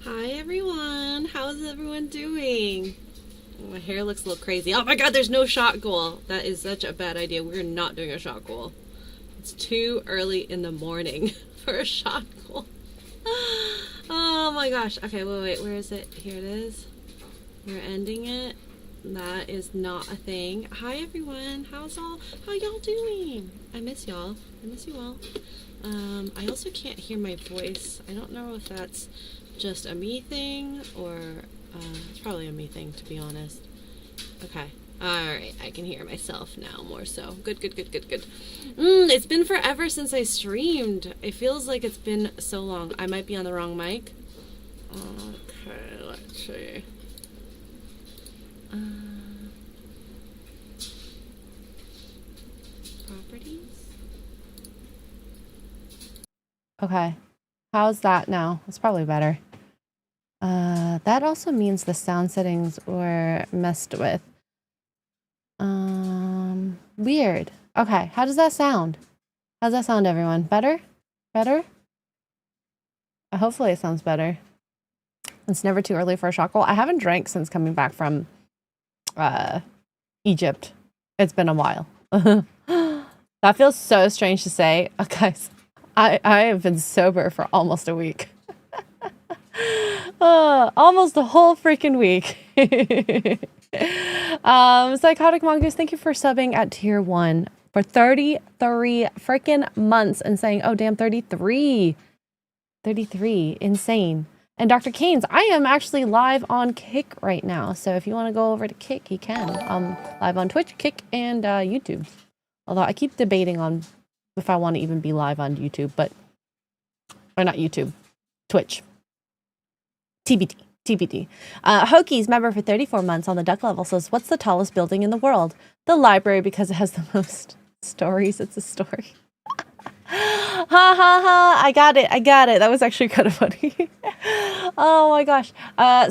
Hi everyone, how's everyone doing? My hair looks a little crazy. Oh my god, there's no shot goal. That is such a bad idea. We're not doing a shot goal. It's too early in the morning for a shot goal. Oh my gosh. Okay, wait, where is it? Here it is. We're ending it. That is not a thing. Hi everyone, how y'all doing? I miss y'all. I miss you all. I also can't hear my voice. I don't know if that's just a me thing or it's probably a me thing, to be honest. Okay. Alright, I can hear myself now more so. Good. It's been forever since I streamed. It feels like it's been so long. I might be on the wrong mic. Okay, let's see. Properties? Okay. How's that now? It's probably better. That also means the sound settings were messed with. Weird. Okay, how does that sound? How's that sound, everyone? Better? Better? Hopefully it sounds better. It's never too early for a shot goal. I haven't drank since coming back from Egypt. It's been a while. That feels so strange to say. Guys, I have been sober for almost a week. Almost a whole freaking week. Psychotic Mongoose, thank you for subbing at tier 1 for 33 freaking months and saying, oh damn, 33. Insane. And Dr. Keynes, I am actually live on Kick right now. So if you want to go over to Kick, you can. Live on Twitch, Kick, and YouTube. Although I keep debating on if I want to even be live on YouTube, or not YouTube, Twitch. TBD. Hokies, member for 34 months on the duck level, says, what's the tallest building in the world? The library, because it has the most stories. It's a story. Ha. I got it. That was actually kind of funny. Oh my gosh.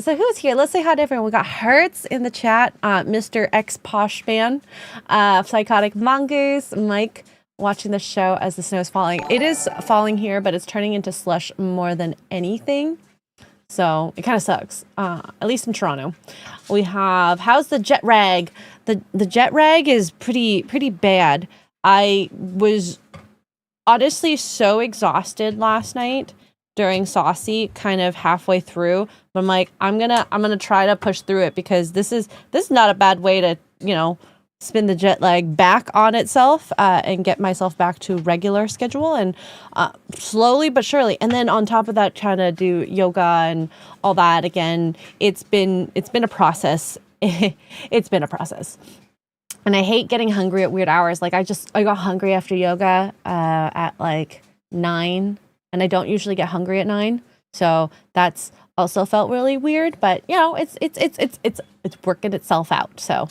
So who's here? Let's say hi to everyone. We got Hertz in the chat, Mr. X Posh Man, Psychotic Mongoose, Mike watching the show as the snow is falling. It is falling here, but it's turning into slush more than anything. So it kind of sucks, at least in Toronto. We have, how's the jet rag? The jet rag is pretty bad. I was honestly so exhausted last night during Saucy, kind of halfway through. But I'm like, I'm gonna try to push through it because this is not a bad way to, spin the jet lag back on itself and get myself back to regular schedule and slowly but surely. And then on top of that, trying to do yoga and all that again. It's been a process. It's been a process. And I hate getting hungry at weird hours. Like I got hungry after yoga at like 9, and I don't usually get hungry at 9. So that's also felt really weird, but it's working itself out. So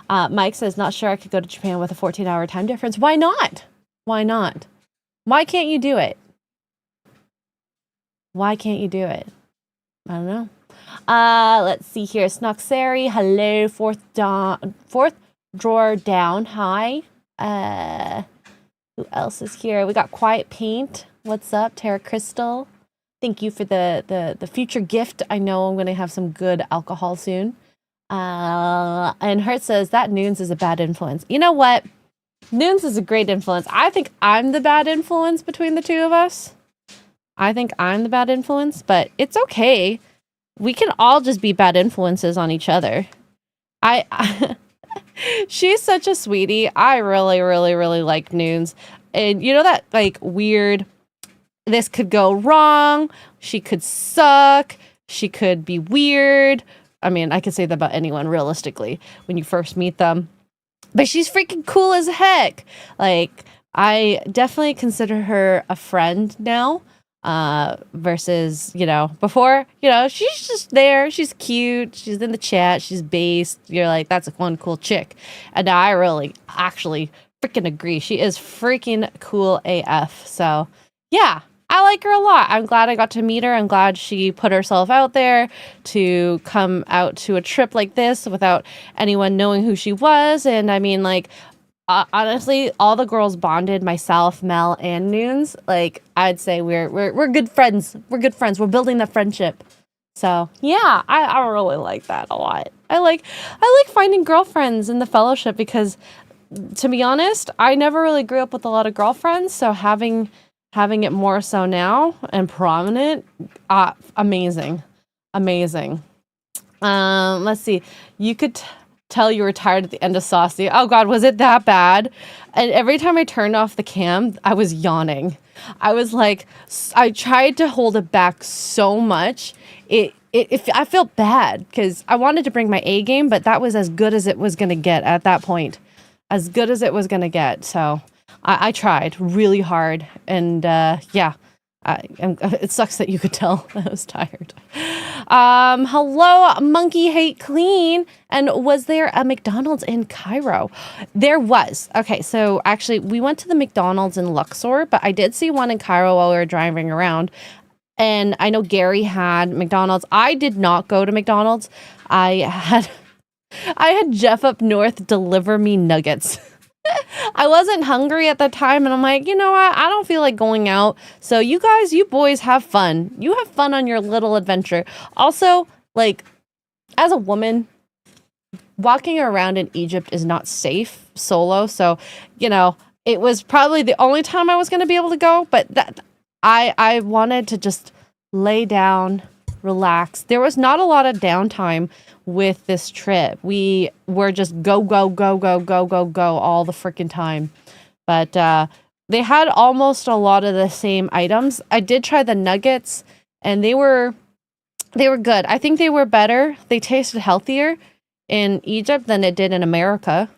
Mike says, not sure I could go to Japan with a 14-hour time difference. Why not? Why can't you do it? I don't know. Let's see here. Snoxeri, hello. Fourth drawer down. Hi. Who else is here? We got Quiet Paint. What's up? Terra Crystal. Thank you for the future gift. I know I'm going to have some good alcohol soon. And Hurt says that Noons is a bad influence. You know what? Noons is a great influence. I think I'm the bad influence between the two of us. I think I'm the bad influence, but it's okay. We can all just be bad influences on each other. She's such a sweetie. I really, really, really like Noons. And you know that like weird, this could go wrong. She could suck. She could be weird. I mean, I could say that about anyone realistically when you first meet them. But she's freaking cool as heck. Like, I definitely consider her a friend now. Versus, before, she's just there. She's cute. She's in the chat. She's based. You're like, that's one cool chick. And now I really actually freaking agree. She is freaking cool AF. So, yeah, I like her a lot. I'm glad I got to meet her. I'm glad she put herself out there to come out to a trip like this without anyone knowing who she was. And I mean, like, honestly, all the girls bonded, myself, Mel, and Noons. Like, I'd say we're good friends. We're good friends. We're building that friendship. So yeah, I really like that a lot. I like finding girlfriends in the fellowship because, to be honest, I never really grew up with a lot of girlfriends. So having it more so now and prominent, amazing. Let's see. You could tell you were tired at the end of Saucy. Oh God, was it that bad? And every time I turned off the cam, I was yawning. I was like, I tried to hold it back so much. I felt bad because I wanted to bring my A game, but that was as good as it was going to get at that point. As good as it was going to get. So I tried really hard. And yeah, it sucks that you could tell I was tired. Hello, Monkey Hate Clean. And was there a McDonald's in Cairo? There was. Okay, so actually we went to the McDonald's in Luxor, but I did see one in Cairo while we were driving around. And I know Gary had McDonald's. I did not go to McDonald's. I had Jeff up north deliver me nuggets. I wasn't hungry at the time, and I'm like, you know what? I don't feel like going out. So you boys have fun. You have fun on your little adventure. Also, like, as a woman, walking around in Egypt is not safe solo. So, you know, it was probably the only time I was going to be able to go. But I wanted to just lay down, relax. There was not a lot of downtime with this trip. We were just go all the freaking time. But they had almost a lot of the same items. I did try the nuggets and they were good. I think they were better. They tasted healthier in Egypt than it did in America.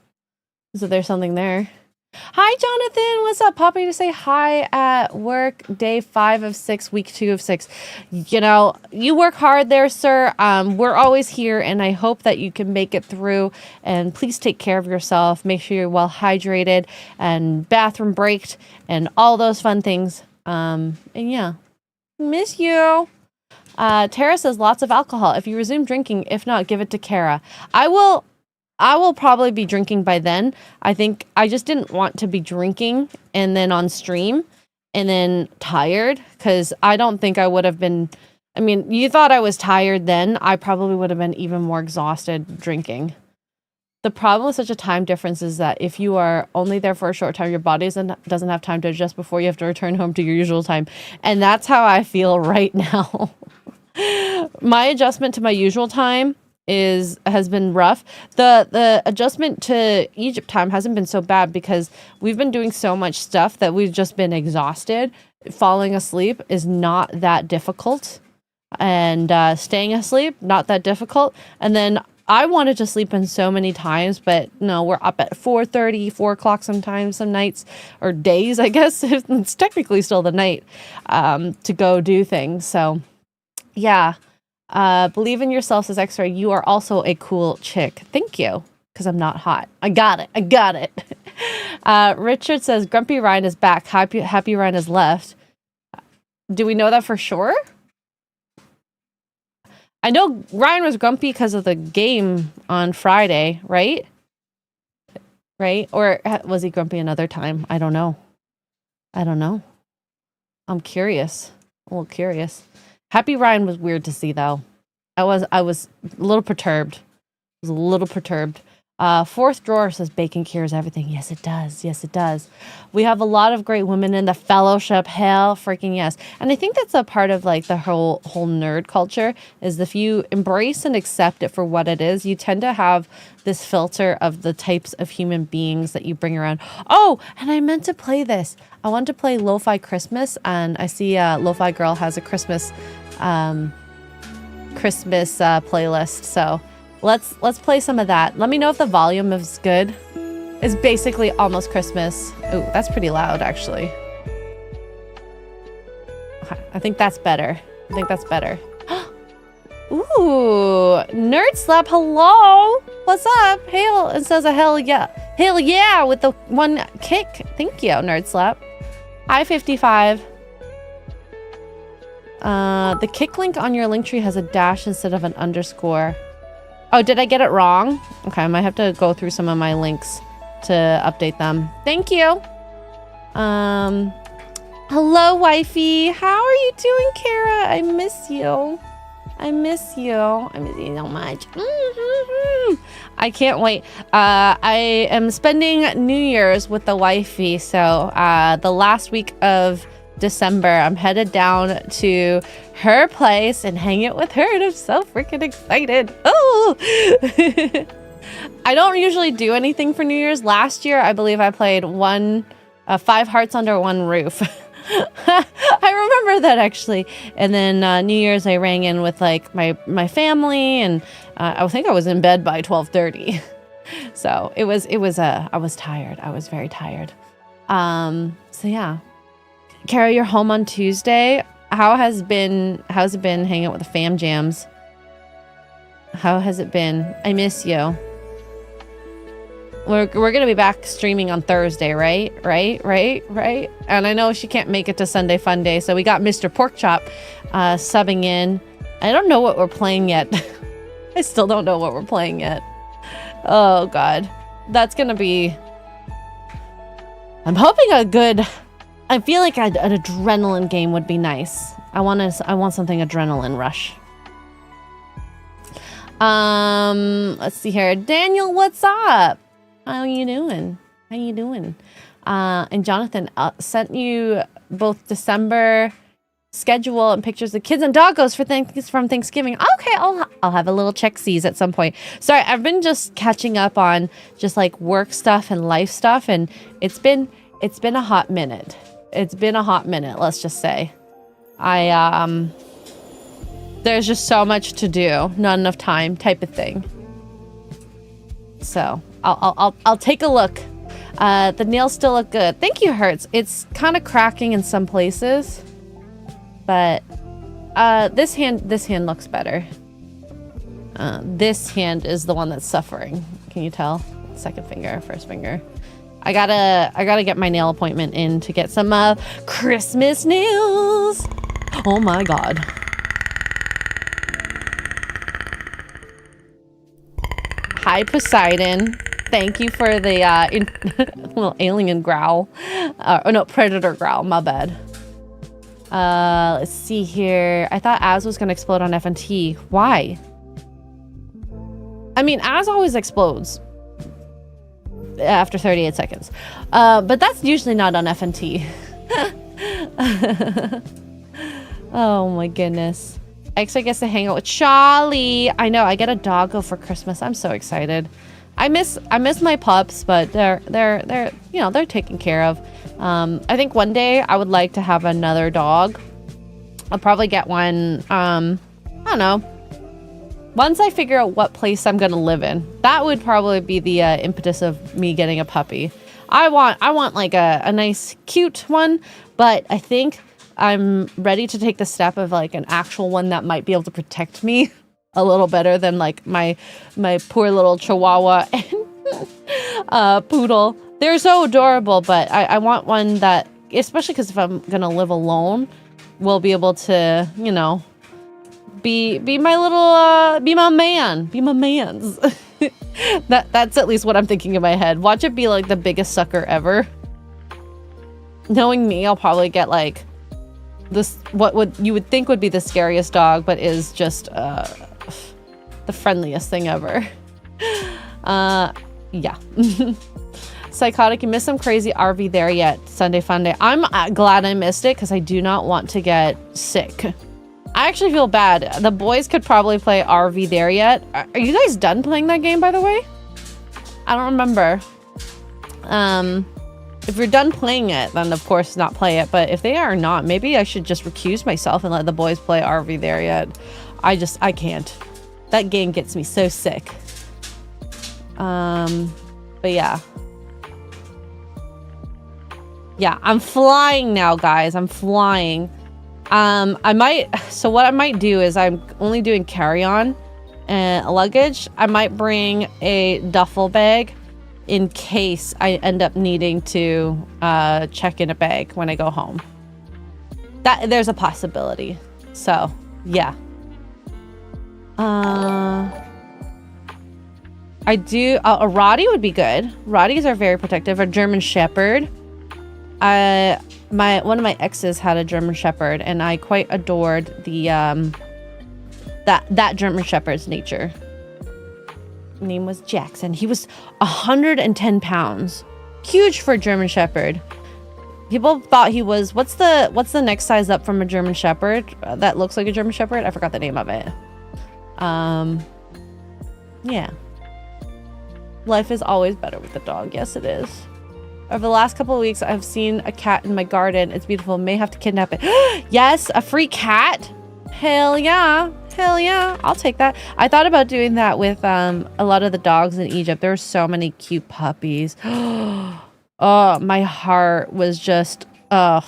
So there's something there. Hi, Jonathan. What's up? Popping to say hi at work. Day 5 of 6, week 2 of 6. You know, you work hard there, sir. We're always here, and I hope that you can make it through. And please take care of yourself. Make sure you're well hydrated and bathroom breaked and all those fun things. And yeah, miss you. Tara says lots of alcohol. If you resume drinking, if not, give it to Kara. I will probably be drinking by then. I think I just didn't want to be drinking and then on stream and then tired because I don't think I would have been. I mean, you thought I was tired then. I probably would have been even more exhausted drinking. The problem with such a time difference is that if you are only there for a short time, your body doesn't have time to adjust before you have to return home to your usual time. And that's how I feel right now. My adjustment to my usual time has been rough. The adjustment to Egypt time hasn't been so bad because we've been doing so much stuff that we've just been exhausted. Falling asleep is not that difficult, and staying asleep not that difficult. And then I wanted to sleep in so many times, but no, we're up at 4:30, 4 o'clock sometimes, some nights or days, I guess. It's technically still the night to go do things. So yeah. Believe in yourself, says Xray. You are also a cool chick. Thank you. Because I'm not hot. I got it. Richard says Grumpy Ryan is back. Happy Ryan has left. Do we know that for sure? I know Ryan was grumpy because of the game on Friday, right? Right? Or was he grumpy another time? I don't know. I'm curious. A little curious. Happy Ryan was weird to see, though. I was a little perturbed. Fourth drawer says bacon cures everything. Yes, it does. We have a lot of great women in the fellowship. Hell freaking yes. And I think that's a part of like the whole nerd culture is if you embrace and accept it for what it is, you tend to have this filter of the types of human beings that you bring around. Oh, and I meant to play this. I want to play Lo-Fi Christmas, and I see Lo-Fi Girl has a Christmas playlist. So let's play some of that. Let me know if the volume is good. It's basically almost Christmas. Oh, that's pretty loud, actually. Okay, I think that's better. Ooh, Nerd Slap, hello. What's up? Hail, it says a hell yeah with the one kick. Thank you, Nerd Slap. Hi, 55. The kick link on your link tree has a dash instead of an underscore. Oh, did I get it wrong? Okay, I might have to go through some of my links to update them. Thank you. Hello, wifey. How are you doing, Kara? I miss you. I miss you. I miss you so much. I can't wait. I am spending New Year's with the wifey. So the last week of December, I'm headed down to her place and hang out with her. And I'm so freaking excited. Oh! I don't usually do anything for New Year's. Last year, I believe I played 5 hearts under one roof. I remember that actually. And then New Year's I rang in with like my family, and I think I was in bed by 12:30. So it was I was tired. I was very tired. So yeah. Kara, you're home on Tuesday. How's it been hanging out with the fam jams? How has it been? I miss you. We're gonna be back streaming on Thursday, right? And I know she can't make it to Sunday Fun Day, so we got Mr. Porkchop subbing in. I don't know what we're playing yet. I still don't know what we're playing yet. Oh God, that's gonna be. I'm hoping a good. I feel like an adrenaline game would be nice. I want something adrenaline rush. Let's see here, Daniel, what's up? How you doing? And Jonathan sent you both December schedule and pictures of kids and doggos from Thanksgiving. Okay, I'll have a little check-sees at some point. Sorry, I've been just catching up on just like work stuff and life stuff, and it's been a hot minute. It's been a hot minute, let's just say. There's just so much to do, not enough time type of thing. So I'll take a look. The nails still look good. Thank you, Hertz. It's kind of cracking in some places, but this hand looks better. This hand is the one that's suffering. Can you tell? Second finger, first finger. I gotta get my nail appointment in to get some Christmas nails. Oh my God. Hi, Poseidon. Thank you for the little alien growl. Oh no, predator growl. My bad. Let's see here. I thought Az was gonna explode on FNT. Why? I mean, Az always explodes after 38 seconds. But that's usually not on FNT. Oh my goodness. Xray gets to hang out with Charlie. I know, I get a doggo for Christmas. I'm so excited. I miss my pups, but they're you know, they're taken care of. I think one day I would like to have another dog. I'll probably get one, I don't know. Once I figure out what place I'm gonna live in, that would probably be the impetus of me getting a puppy. I want like a nice, cute one, but I think I'm ready to take the step of like an actual one that might be able to protect me a little better than like my poor little Chihuahua and poodle. They're so adorable, but I want one that, especially because if I'm gonna live alone, will be able to, you know, be my little be my man's. That's at least what I'm thinking in my head. Watch it be like the biggest sucker ever. Knowing me, I'll probably get like this, what you would think would be the scariest dog, but is just the friendliest thing ever. Yeah. Psychotic, you missed some crazy RV there yet. Sunday Fun Day. I'm glad I missed it because I do not want to get sick. I actually feel bad. The boys could probably play RV there yet. Are you guys done playing that game, by the way? I don't remember. If you're done playing it, then of course not play it. But if they are not, maybe I should just recuse myself and let the boys play RV there yet. I can't. That game gets me so sick. But yeah. Yeah, I'm flying now, guys. I'm flying. So what I might do is I'm only doing carry-on and luggage. I might bring a duffel bag in case I end up needing to check in a bag when I go home. There's a possibility. So, yeah. I do, a Rottie would be good. Rotties are very protective. A German Shepherd. One of my exes had a German Shepherd, and I quite adored the, that German Shepherd's nature. Name was Jackson. He was 110 pounds. Huge for a German Shepherd. People thought he was, what's the next size up from a German Shepherd that looks like a German Shepherd? I forgot the name of it. Yeah. Life is always better with the dog. Yes, it is. Over the last couple of weeks, I've seen a cat in my garden. It's beautiful. May have to kidnap it. Yes, a free cat. Hell yeah. Hell yeah. I'll take that. I thought about doing that with a lot of the dogs in Egypt. There were so many cute puppies. Oh, my heart was just, I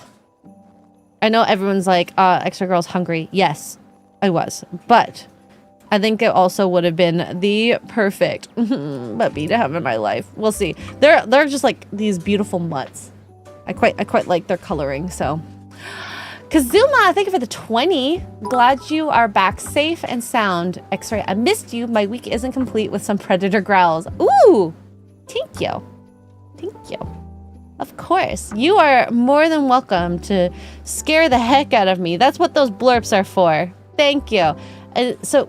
know everyone's like, Xray Girl's hungry. Yes, I was. But I think it also would have been the perfect puppy to have in my life. We'll see. They're just like these beautiful mutts. I quite like their coloring, so. Kazuma, thank you for the 20. Glad you are back safe and sound. Xray, I missed you. My week isn't complete with some predator growls. Ooh, thank you. Thank you. Of course. You are more than welcome to scare the heck out of me. That's what those blurps are for. Thank you. So,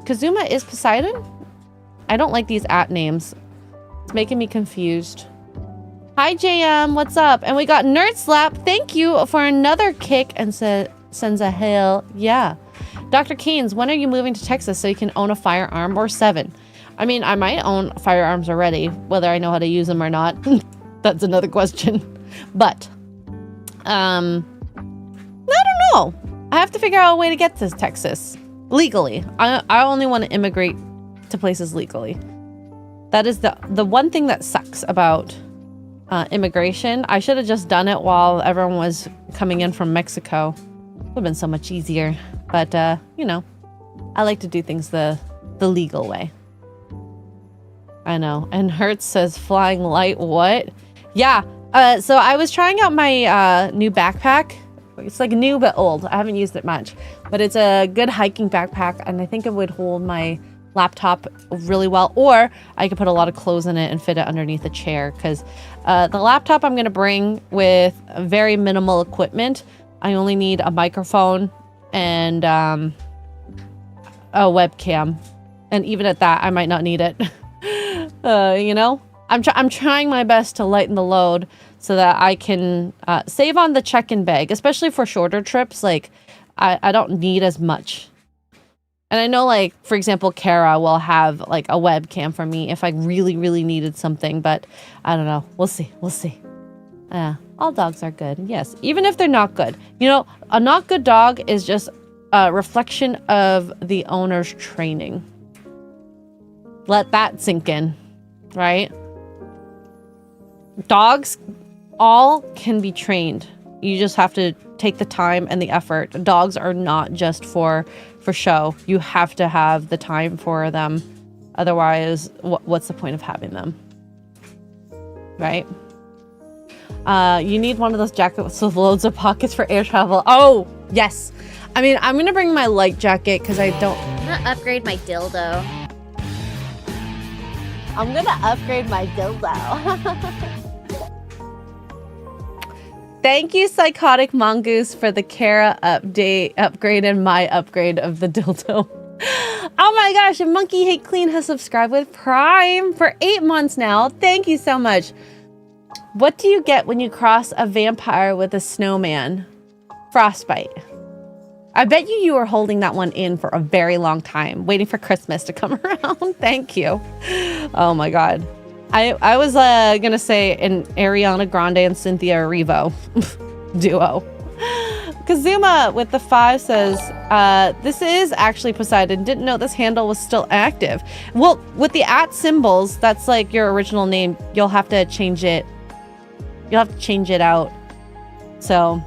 Kazuma is Poseidon? I don't like these @ names. It's making me confused. Hi, JM. What's up? And we got Nerd Slap. Thank you for another kick and sends a hell yeah. Dr. Keynes, when are you moving to Texas so you can own a firearm or 7? I mean, I might own firearms already, whether I know how to use them or not. That's another question. But, I don't know. I have to figure out a way to get to Texas legally. I only want to immigrate to places legally. That is the one thing that sucks about immigration. I should have just done it while everyone was coming in from Mexico. Would have been so much easier. But, you know, I like to do things the legal way. I know. And Hertz says flying light. What? Yeah. So I was trying out my new backpack. It's like new but old. I haven't used it much. But it's a good hiking backpack. And I think it would hold my laptop really well. Or I could put a lot of clothes in it and fit it underneath a chair. Because the laptop I'm going to bring with very minimal equipment. I only need a microphone and a webcam. And even at that, I might not need it. You know, I'm trying my best to lighten the load so that I can save on the check-in bag, especially for shorter trips. Like, I don't need as much. And I know, like, for example, Kara will have like a webcam for me if I really, really needed something. But I don't know. We'll see. We'll see. All dogs are good. Yes. Even if they're not good. You know, a not good dog is just a reflection of the owner's training. Let that sink in. Right? Dogs all can be trained. You just have to take the time and the effort. Dogs are not just for show. You have to have the time for them. Otherwise, what's the point of having them? Right? You need one of those jackets with loads of pockets for air travel. Oh, yes. I mean, I'm going to bring my light jacket because I don't... I'm going to upgrade my dildo. I'm going to upgrade my dildo. Thank you, Psychotic Mongoose, for the Kara upgrade and my upgrade of the dildo. Oh my gosh, and Monkey Hate Clean has subscribed with Prime for 8 months now. Thank you so much. What do you get when you cross a vampire with a snowman? Frostbite. I bet you were holding that one in for a very long time, waiting for Christmas to come around. Thank you. Oh my God. I was gonna say an Ariana Grande and Cynthia Erivo duo. Kazuma with the 5 says, this is actually Poseidon. Didn't know this handle was still active. Well, with the @ symbols, that's like your original name. You'll have to change it. You'll have to change it out. So,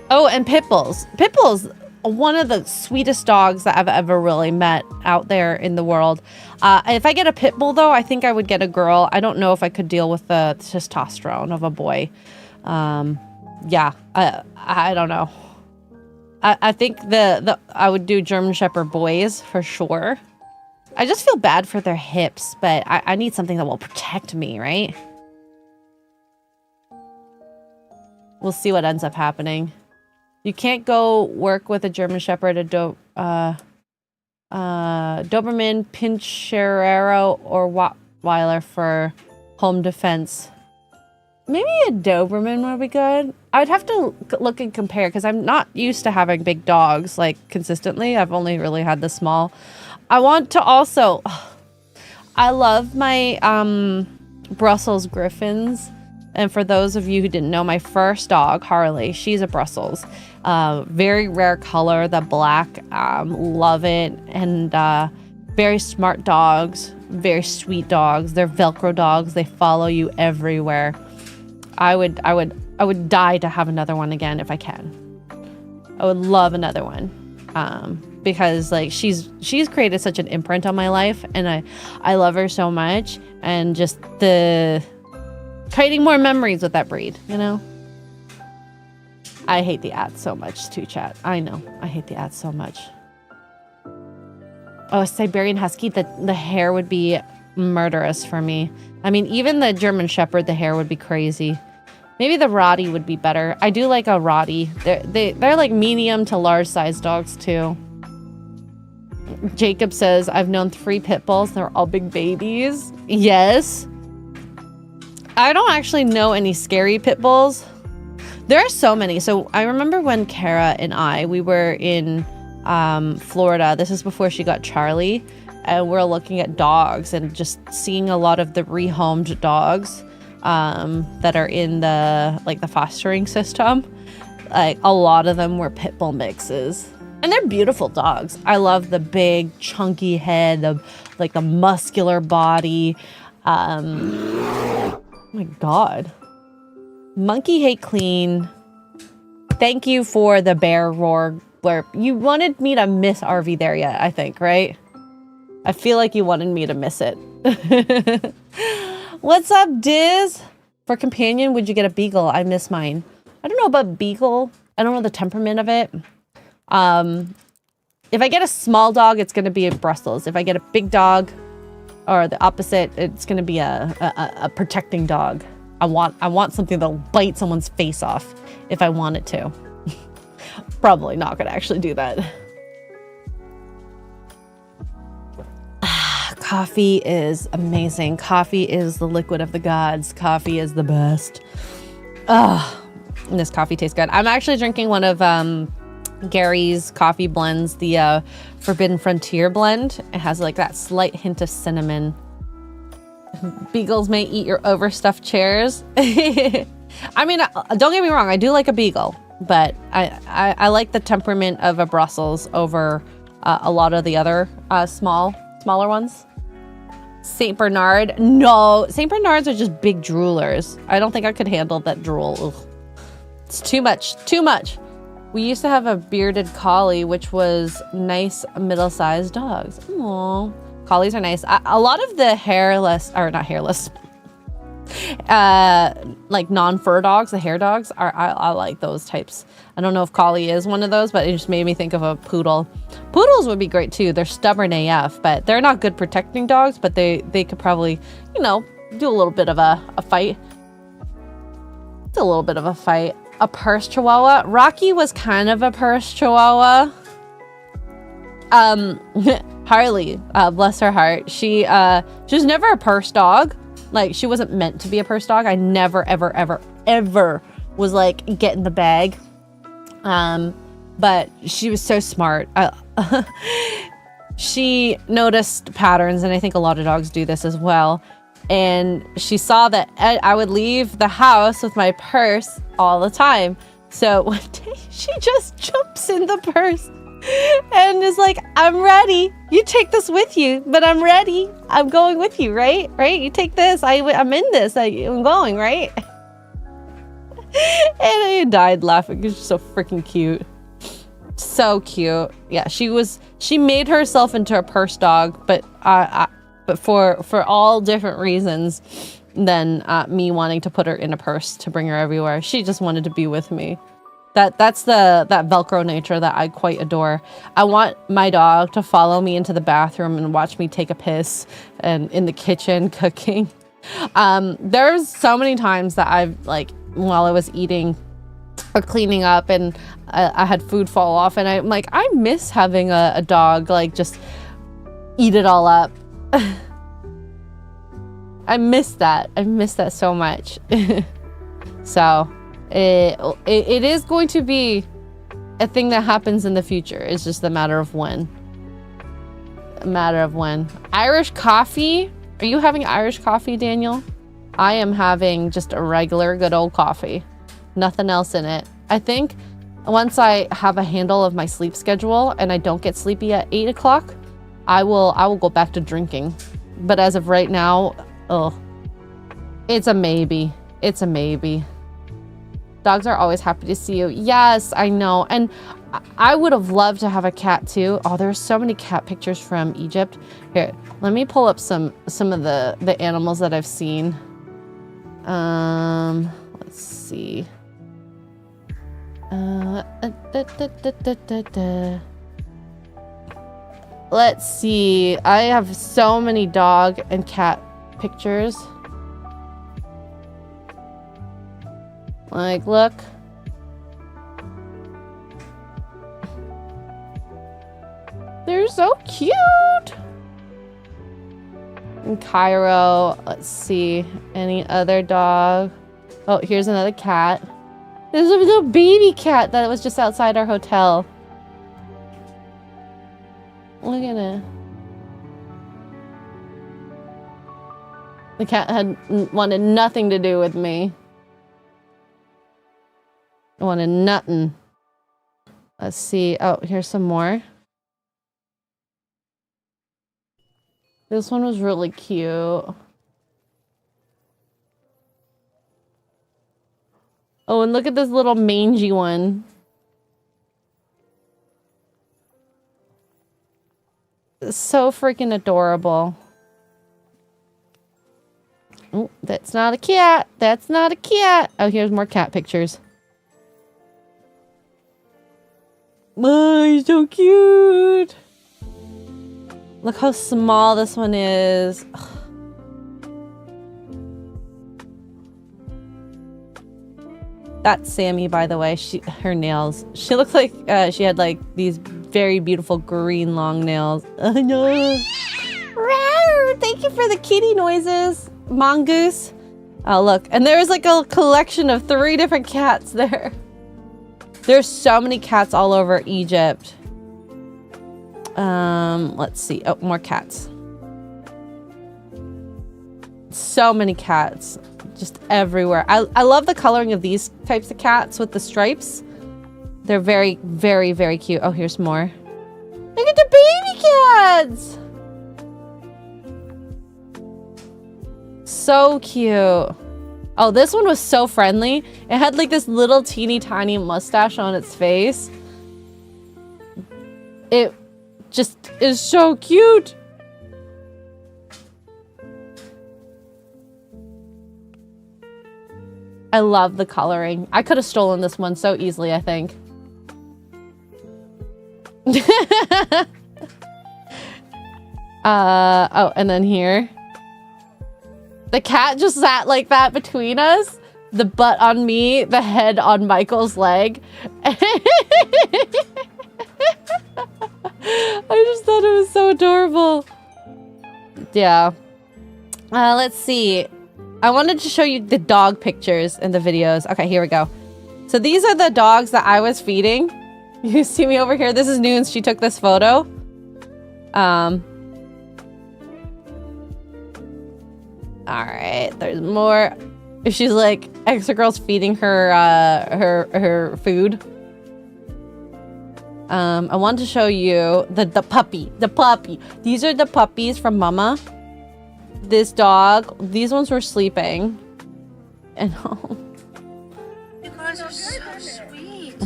oh, and Pitbulls. Pitbulls, one of the sweetest dogs that I've ever really met out there in the world. If I get a pit bull, though, I think I would get a girl. I don't know if I could deal with the testosterone of a boy. Yeah, I don't know. I think I would do German Shepherd boys for sure. I just feel bad for their hips, but I need something that will protect me, right? We'll see what ends up happening. You can't go work with a German Shepherd, a Doberman, Pinscherero, or Rottweiler for home defense. Maybe a Doberman would be good. I'd have to look and compare because I'm not used to having big dogs like consistently. I've only really had the small. I want to also... I love my Brussels Griffons. And for those of you who didn't know, my first dog, Harley, she's a Brussels. Very rare color, the black. Love it. And very smart dogs. Very sweet dogs. They're Velcro dogs. They follow you everywhere. I would die to have another one again if I can. I would love another one. Because like she's created such an imprint on my life, and I love her so much, and just creating more memories with that breed, you know? I hate the ads so much too, chat. I know. I hate the ads so much. Oh, Siberian Husky, the hair would be murderous for me. I mean, even the German Shepherd, the hair would be crazy. Maybe the Rottie would be better. I do like a Rottie. They're like medium to large size dogs too. Jacob says, I've known 3 pit bulls. They're all big babies. Yes. I don't actually know any scary pit bulls. There are so many. So I remember when Kara and we were in Florida. This is before she got Charlie. And we're looking at dogs and just seeing a lot of the rehomed dogs that are in the fostering system. Like a lot of them were pit bull mixes. And they're beautiful dogs. I love the big chunky head, the muscular body. Oh my God. Monkey Hate Clean. Thank you for the bear roar blurb. You wanted me to miss RV there yet, I think, right? I feel like you wanted me to miss it. What's up, Diz? For companion, would you get a beagle? I miss mine. I don't know about beagle. I don't know the temperament of it. If I get a small dog, it's going to be a Brussels. If I get a big dog, or the opposite, it's going to be a protecting dog. I want something that'll bite someone's face off if I want it to. Probably not going to actually do that. Coffee is amazing. Coffee is the liquid of the gods. Coffee is the best. And this coffee tastes good. I'm actually drinking one of Gary's coffee blends, the Forbidden Frontier blend. It has like that slight hint of cinnamon. Beagles may eat your overstuffed chairs. I mean, don't get me wrong, I do like a beagle, but I like the temperament of a Brussels over a lot of the other smaller ones. Saint Bernard. No, Saint Bernards are just big droolers. I don't think I could handle that drool. Ugh. It's too much. Too much. We used to have a bearded collie, which was nice middle-sized dogs. Aww. Collies are nice. A lot of the hairless, or not hairless, like non-fur dogs, the hair dogs, I like those types. I don't know if collie is one of those, but it just made me think of a poodle. Poodles would be great too. They're stubborn AF, but they're not good protecting dogs, but they could probably, you know, do a little bit of a fight. It's a little bit of a fight. A purse chihuahua. Rocky was kind of a purse chihuahua. Harley, bless her heart. She was never a purse dog. Like, she wasn't meant to be a purse dog. I never, ever, ever, ever was like, get in the bag. But she was so smart. She noticed patterns, and I think a lot of dogs do this as well. And she saw that I would leave the house with my purse all the time. So one day she just jumps in the purse and is like, I'm ready. You take this with you, but I'm ready. I'm going with you, right? Right? You take this. I'm in this. I'm going, right? And I died laughing. It's just so freaking cute. So cute. Yeah, she made herself into a purse dog, but for all different reasons than me wanting to put her in a purse to bring her everywhere. She just wanted to be with me. That's that Velcro nature that I quite adore. I want my dog to follow me into the bathroom and watch me take a piss and in the kitchen cooking. There's so many times that I've like while I was eating or cleaning up and I had food fall off and I'm like, I miss having a dog like just eat it all up. I miss that. I miss that so much. So it is going to be a thing that happens in the future. It's just a matter of when. A matter of when. Irish coffee. Are you having Irish coffee, Daniel? I am having just a regular good old coffee. Nothing else in it. I think once I have a handle of my sleep schedule and I don't get sleepy at 8 o'clock, I will go back to drinking. But as of right now, oh, it's a maybe. It's a maybe. Dogs are always happy to see you. Yes, I know. And I would have loved to have a cat too. Oh, there's so many cat pictures from Egypt. Here, let me pull up some of the animals that I've seen. Let's see. Let's see. I have so many dog and cat pictures. Like, look. They're so cute. In Cairo, let's see. Any other dog? Oh, here's another cat. There's a little baby cat that was just outside our hotel. Look at it. The cat had wanted nothing to do with me. I wanted nothing. Let's see. Oh, here's some more. This one was really cute. Oh, and look at this little mangy one. It's so freaking adorable. Oh, that's not a cat. That's not a cat. Oh, here's more cat pictures. Oh, he's so cute. Look how small this one is. Ugh. That's Sammy, by the way. Her nails. She looks like she had like these very beautiful green long nails. Oh no. Thank you for the kitty noises, Mongoose. Oh look, and there's like a collection of 3 different cats there. There's so many cats all over Egypt. Let's see. Oh, more cats. So many cats. Just everywhere. I love the coloring of these types of cats with the stripes. They're very, very, very cute. Oh, here's more. Look at the baby cats! So cute. Oh, this one was so friendly. It had like this little teeny tiny mustache on its face. It just is so cute. I love the coloring. I could have stolen this one so easily, I think. Oh, and then here. The cat just sat like that between us. The butt on me, the head on Michael's leg. I just thought it was so adorable. Yeah. Let's see. I wanted to show you the dog pictures in the videos. Okay, here we go. So these are the dogs that I was feeding. You see me over here? This is Noons. She took this photo. All right, there's more. She's like, Xray Girl's feeding her her food. I want to show you the puppy. The puppy. These are the puppies from Mama. This dog. These ones were sleeping. And oh. You guys are so sweet.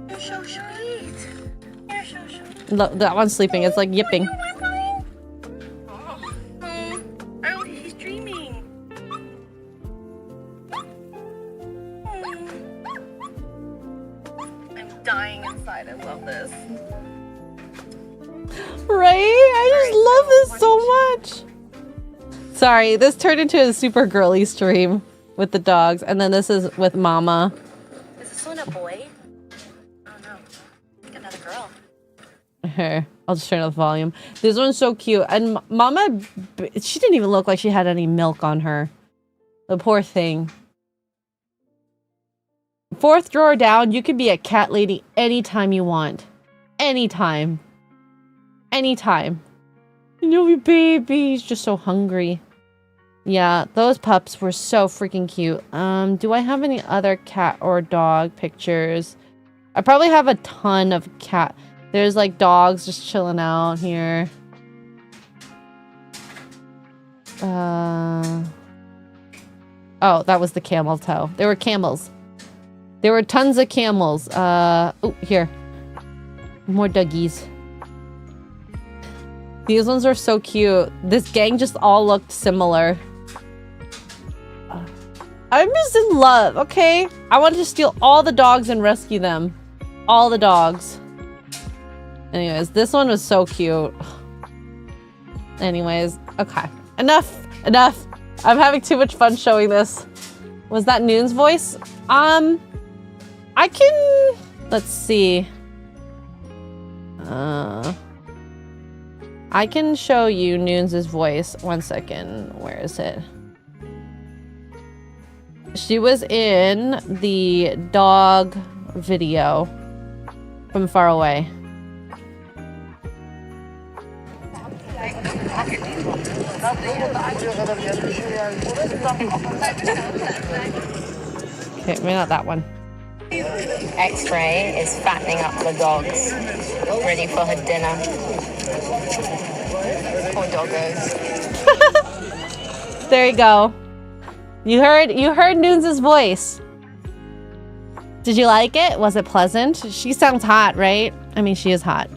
You're so sweet. You're so sweet. Look, that one's sleeping. It's like yipping. Oh, he's dreaming. I love this. Right? I just love this so much. Sorry, this turned into a super girly stream with the dogs, and then this is with Mama. Is this one a boy? Oh no. I think another girl. Here, I'll just turn up the volume. This one's so cute. And Mama, she didn't even look like she had any milk on her. The poor thing. Fourth drawer down, you can be a cat lady anytime you want. Anytime. Anytime. And you'll be baby. He's just so hungry. Yeah, those pups were so freaking cute. Do I have any other cat or dog pictures? I probably have a ton of cat. There's like dogs just chilling out here. Oh, that was the camel toe. There were camels. There were tons of camels. Oh, here. More doggies. These ones are so cute. This gang just all looked similar. I'm just in love, okay? I wanted to steal all the dogs and rescue them. All the dogs. Anyways, this one was so cute. Anyways, okay. Enough. I'm having too much fun showing this. Was that Noon's voice? I can... Let's see. I can show you Noon's voice. 1 second. Where is it? She was in the dog video from far away. Okay, maybe not that one. Xray is fattening up the dogs, ready for her dinner. Poor doggos. There you go. You heard Noon's voice. Did you like it? Was it pleasant? She sounds hot, right? I mean, she is hot.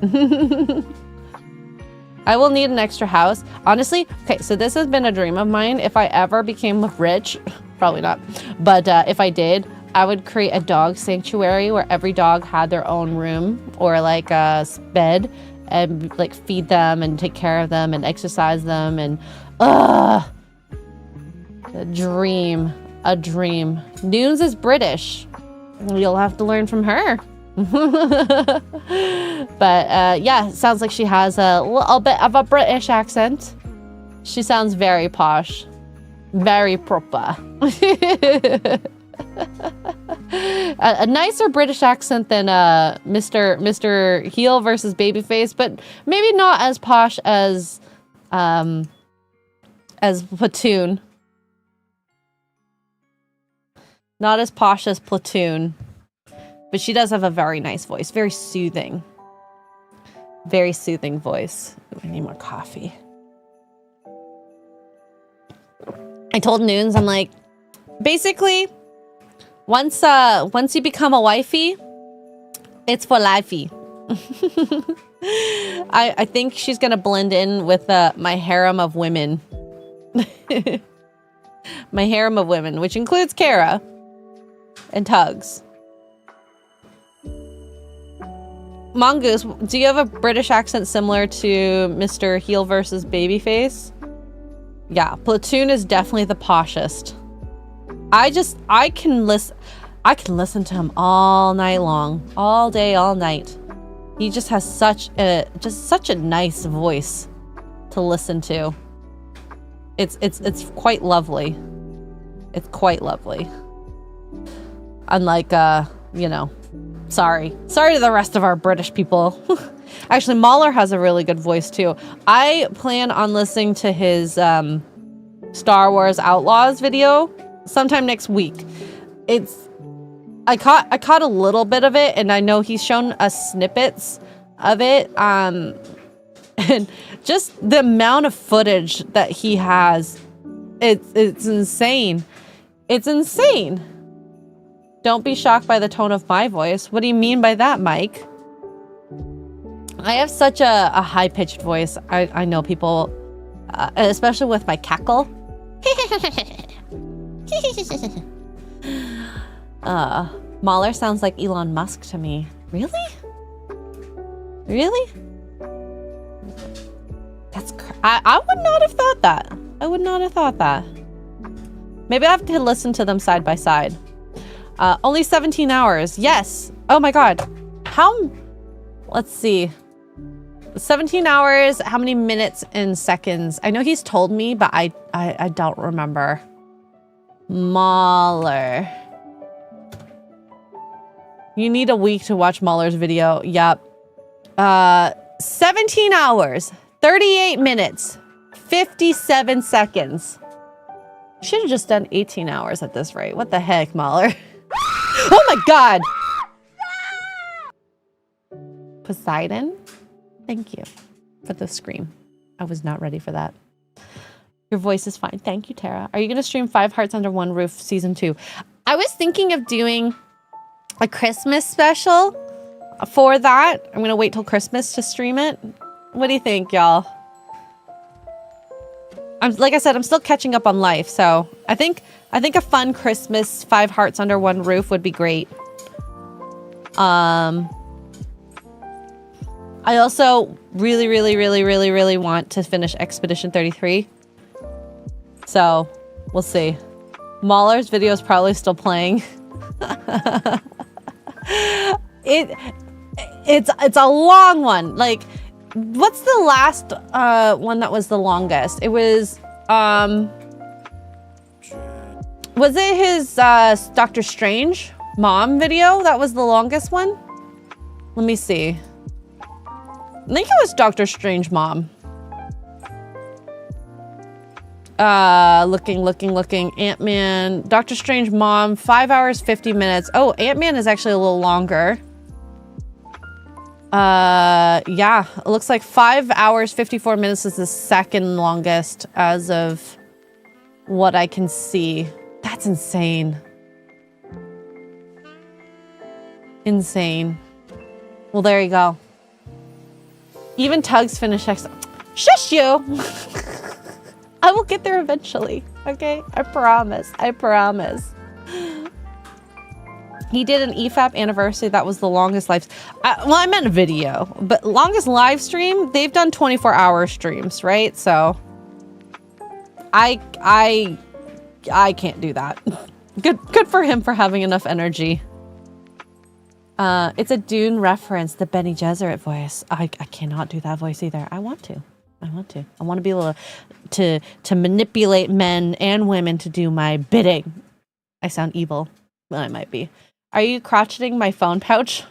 I will need an extra house. Honestly, okay, so this has been a dream of mine. If I ever became rich, probably not, but if I did, I would create a dog sanctuary where every dog had their own room or like a bed, and like feed them and take care of them and exercise them, and a dream. Noon's is British. You'll have to learn from her. But yeah, sounds like she has a little bit of a British accent. She sounds very posh, very proper. A nicer British accent than Mr. Heel versus Babyface, but maybe not as posh as Platoon. Not as posh as Platoon. But she does have a very nice voice. Very soothing. Very soothing voice. Ooh, I need more coffee. I told Noons, I'm like, basically, once you become a wifey, it's for lifey. I think she's gonna blend in with my harem of women. My harem of women, which includes Kara and Tugs. Mongoose, do you have a British accent similar to Mr. Heel versus Babyface? Yeah, Platoon is definitely the poshest. I can listen to him all night long, all day, all night. He just has such a nice voice to listen to. It's quite lovely. It's quite lovely. Unlike you know, sorry to the rest of our British people. Actually, Mahler has a really good voice too. I plan on listening to his Star Wars Outlaws video sometime next week. I caught a little bit of it, and I know he's shown us snippets of it. And just the amount of footage that he has, it's insane. It's insane. Don't be shocked by the tone of my voice. What do you mean by that, Mike? I have such a high-pitched voice. I know people, especially with my cackle. Mahler sounds like Elon Musk to me. Really? Really? I would not have thought that. I would not have thought that. Maybe I have to listen to them side by side. Only 17 hours. Yes. Oh my God. Let's see. 17 hours. How many minutes and seconds? I know he's told me, but I don't remember. Mahler. You need a week to watch Mahler's video. Yep. 17 hours. 38 minutes. 57 seconds. Should have just done 18 hours at this rate. What the heck, Mahler? Oh my God! Poseidon? Thank you for the scream. I was not ready for that. Your voice is fine. Thank you, Tara. Are you going to stream 5 Hearts Under One Roof Season 2? I was thinking of doing a Christmas special for that. I'm going to wait till Christmas to stream it. What do you think, y'all? Like I said, I'm still catching up on life, so I think a fun Christmas 5 Hearts Under One Roof would be great. I also really want to finish Expedition 33. So, we'll see. Mahler's video is probably still playing. It's a long one. Like, what's the last one that was the longest? It was it his Doctor Strange mom video that was the longest one? Let me see. I think it was Doctor Strange mom. Looking. Ant-Man, Doctor Strange mom, 5 hours, 50 minutes. Oh, Ant-Man is actually a little longer. Yeah, it looks like 5 hours, 54 minutes is the second longest as of what I can see. That's insane. Insane. Well, there you go. Even Tugs finished X. Shush you! I will get there eventually, okay? I promise. I promise. He did an EFAP anniversary. That was the longest live. Well, I meant a video, but longest live stream. They've done 24-hour streams, right? So I can't do that. Good for him for having enough energy. It's a Dune reference, the Benny Gesserit voice. I cannot do that voice either. I want to. I want to be able to manipulate men and women to do my bidding. I sound evil. Well, I might be. Are you crocheting my phone pouch?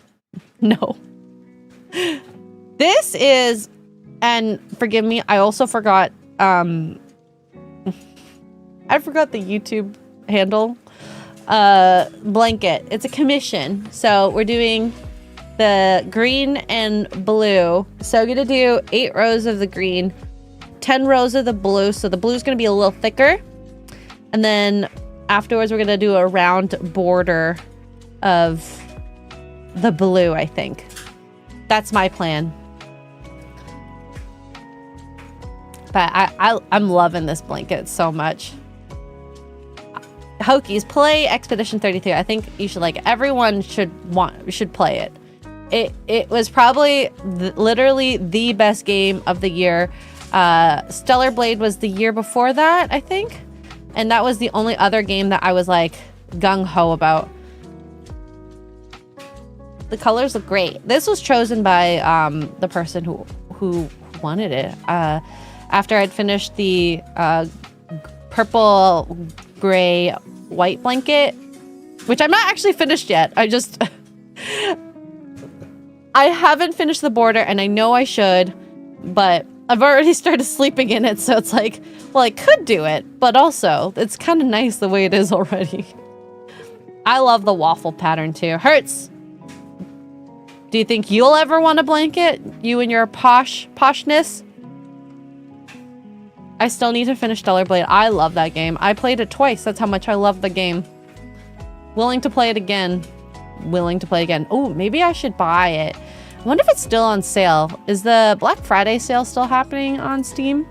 No. This is, and forgive me, I also forgot, I forgot the YouTube handle. Blanket. It's a commission. So we're doing the green and blue. So I'm gonna do 8 rows of the green, 10 rows of the blue. So the blue is gonna be a little thicker. And then afterwards, we're gonna do a round border of the blue, I think. That's my plan. But I'm loving this blanket so much. Hokies, play Expedition 33. I think you should like it. Everyone should play it. It was probably literally the best game of the year. Stellar Blade was the year before that, I think. And that was the only other game that I was like gung-ho about. The colors look great. This was chosen by the person who wanted it. After I'd finished the purple, gray, white blanket, which I'm not actually finished yet. I haven't finished the border, and I know I should, but I've already started sleeping in it, so it's like, well, I could do it, but also, it's kind of nice the way it is already. I love the waffle pattern, too. Hurts! Do you think you'll ever want a blanket? You and your poshness? I still need to finish Stellar Blade. I love that game. I played it twice. That's how much I love the game. Willing to play it again. Willing to play again. Oh, maybe I should buy it. I wonder if it's still on sale. Is the Black Friday sale still happening on Steam?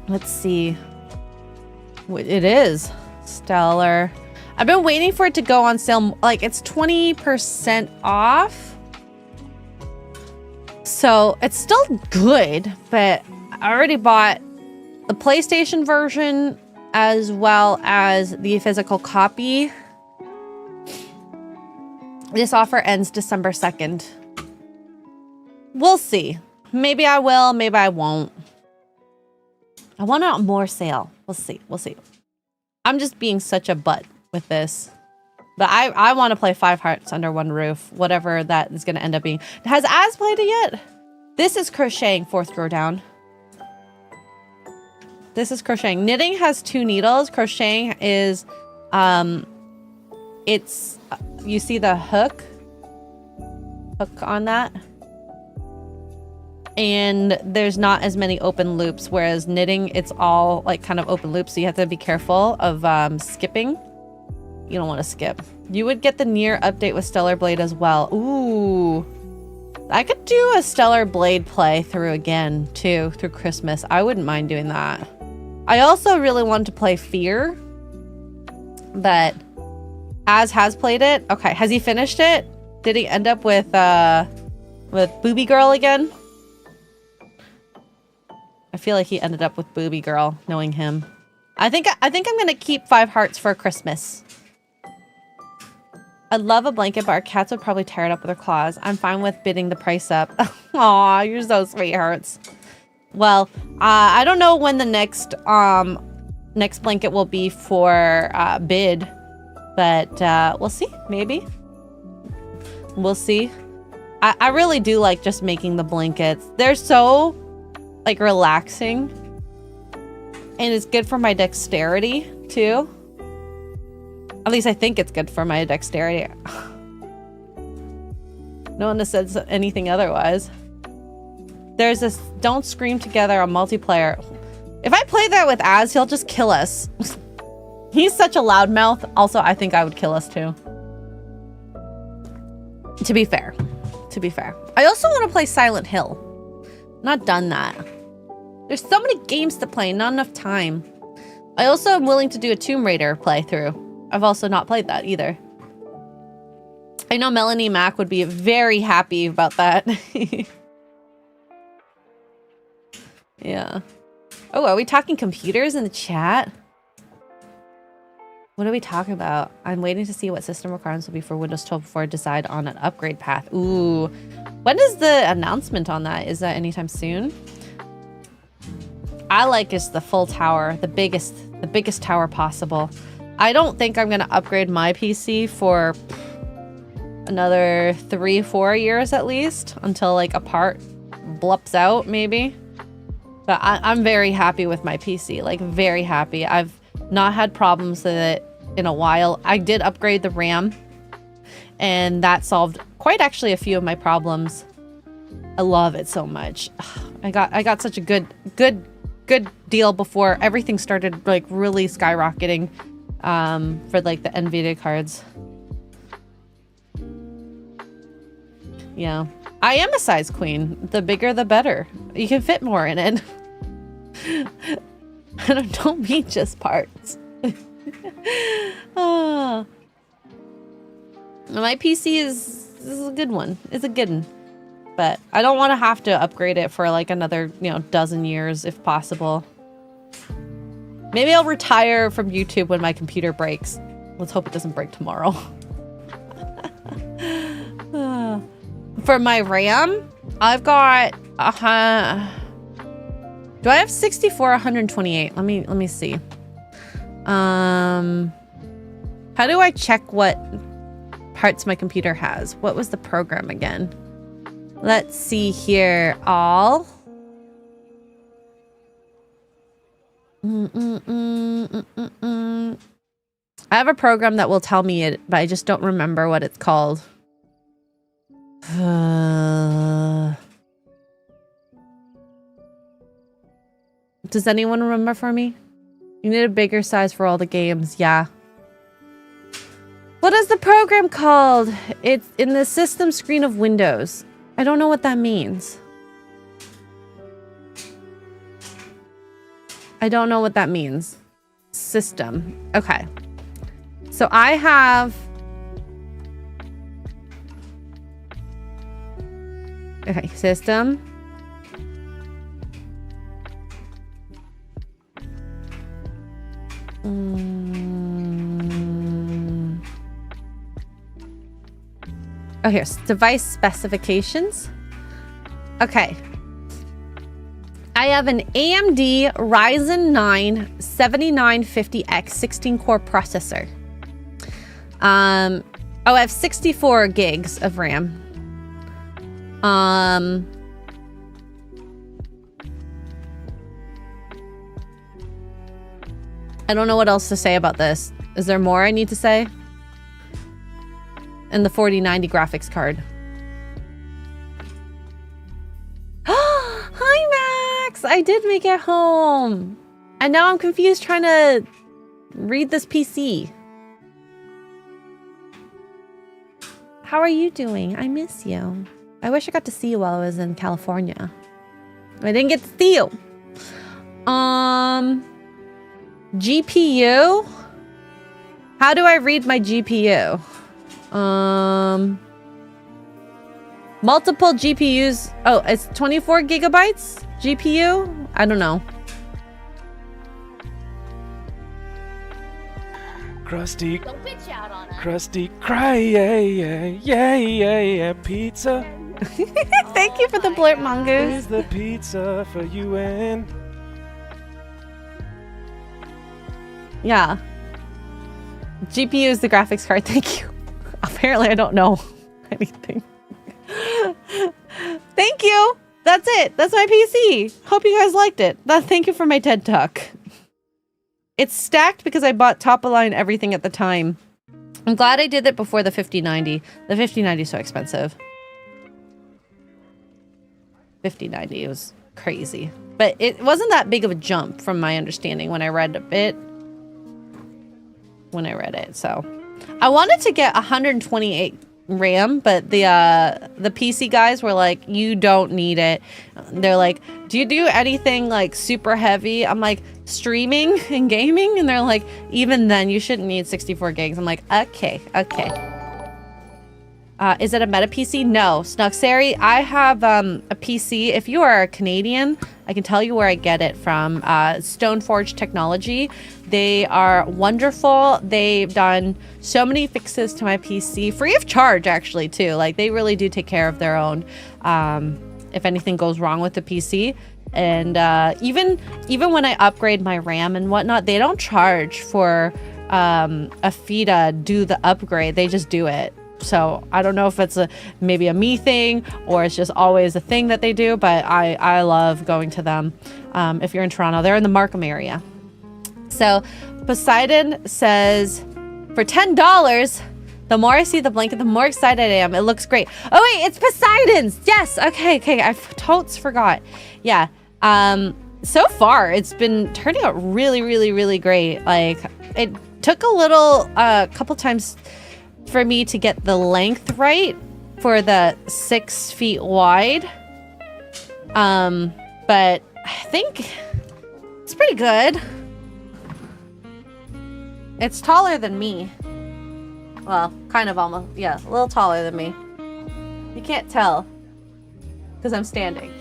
Let's see. It is. Stellar. I've been waiting for it to go on sale. Like, it's 20% off. So it's still good, but I already bought the PlayStation version as well as the physical copy. This offer ends December 2nd. We'll see. Maybe I will, maybe I won't. I want a more sale. We'll see. We'll see. I'm just being such a butt with this. But I want to play 5 Hearts Under One Roof, whatever that is going to end up being. Has Az played it yet? This is crocheting, 4th row down. This is crocheting. Knitting has 2 needles. Crocheting is, it's, you see the hook on that? And there's not as many open loops, whereas knitting, it's all like kind of open loops. So you have to be careful of skipping. You don't want to skip. You would get the Nier update with Stellar Blade as well. Ooh. I could do a Stellar Blade playthrough again, too, through Christmas. I wouldn't mind doing that. I also really wanted to play Fear. But Az has played it. Okay, has he finished it? Did he end up with Booby Girl again? I feel like he ended up with Booby Girl, knowing him. I think I'm gonna keep 5 Hearts for Christmas. I love a blanket, but our cats would probably tear it up with their claws. I'm fine with bidding the price up. Aw, you're so sweet, Hearts. Well, I don't know when the next blanket will be for bid, but we'll see. Maybe we'll see. I really do like just making the blankets. They're so like relaxing, and it's good for my dexterity too. At least I think it's good for my dexterity. No one has said anything otherwise. There's this Don't Scream Together on multiplayer. If I play that with Az, he'll just kill us. He's such a loudmouth. Also, I think I would kill us too. To be fair. To be fair. I also want to play Silent Hill. Not done that. There's so many games to play, not enough time. I also am willing to do a Tomb Raider playthrough. I've also not played that either. I know Melanie Mac would be very happy about that. Yeah. Oh, are we talking computers in the chat? What are we talking about? I'm waiting to see what system requirements will be for Windows 12 before I decide on an upgrade path. Ooh. When is the announcement on that? Is that anytime soon? I like is the full tower, the biggest tower possible. I don't think I'm gonna upgrade my PC for another 3-4 years at least, until like a part blups out maybe. But I'm very happy with my PC, like very happy. I've not had problems with it in a while. I did upgrade the RAM, and that solved quite actually a few of my problems. I love it so much. I got such a good deal before everything started like really skyrocketing for like the NVIDIA cards. Yeah, I am a size queen. The bigger the better. You can fit more in it. I don't mean just parts. Oh. My PC is a good one. It's a good one. But I don't want to have to upgrade it for like another, dozen years if possible. Maybe I'll retire from YouTube when my computer breaks. Let's hope it doesn't break tomorrow. For my RAM, I've got do I have 64 or 128? Let me see. How do I check what parts my computer has? What was the program again? Let's see here. All. I have a program that will tell me it, but I just don't remember what it's called. Does anyone remember for me? You need a bigger size for all the games. Yeah. What is the program called? It's in the system screen of Windows. I don't know what that means. I don't know what that means. System. Okay. So I have Okay, system. Oh, here's device specifications. Okay. I have an AMD Ryzen 9 7950X 16-core processor. I have 64 gigs of RAM. I don't know what else to say about this. Is there more I need to say? And the 4090 graphics card. Hi, Max! I did make it home. And now I'm confused trying to read this PC. How are you doing? I miss you. I wish I got to see you while I was in California. I didn't get to see you. GPU? How do I read my GPU? Multiple GPUs. Oh, it's 24 gigabytes GPU? I don't know. Crusty, Don't bitch out on us. crusty, cry, yeah, pizza. Thank you for the blurt, Mongoose. Here's the pizza for you and... Yeah. GPU is the graphics card. Thank you. Apparently, I don't know anything. Thank you. That's it. That's my PC. Hope you guys liked it. Thank you for my TED Talk. It's stacked because I bought top-of-line everything at the time. I'm glad I did it before the 5090. The 5090 is so expensive. 5090 was crazy. But it wasn't that big of a jump from my understanding when I read it. So I wanted to get 128 RAM, but the PC guys were like, you don't need it. They're like, do you do anything like super heavy? I'm like, streaming and gaming? And they're like, even then you shouldn't need 64 gigs. I'm like, okay. Is it a Meta PC? No. Snuxary, I have a PC. If you are a Canadian, I can tell you where I get it from. Stoneforge Technology. They are wonderful. They've done so many fixes to my PC, free of charge, actually, too. Like, they really do take care of their own if anything goes wrong with the PC. And even when I upgrade my RAM and whatnot, they don't charge for a fee to do the upgrade. They just do it. So I don't know if it's maybe a me thing or it's just always a thing that they do, but I love going to them. If you're in Toronto, they're in the Markham area. So Poseidon says, for $10, the more I see the blanket, the more excited I am. It looks great. Oh wait, it's Poseidon's. Yes. Okay. I totes forgot. Yeah. So far it's been turning out really great. Like, it took a couple times for me to get the length right for the 6 feet wide. But I think it's pretty good. It's taller than me. Well, kind of almost, yeah, a little taller than me. You can't tell because I'm standing.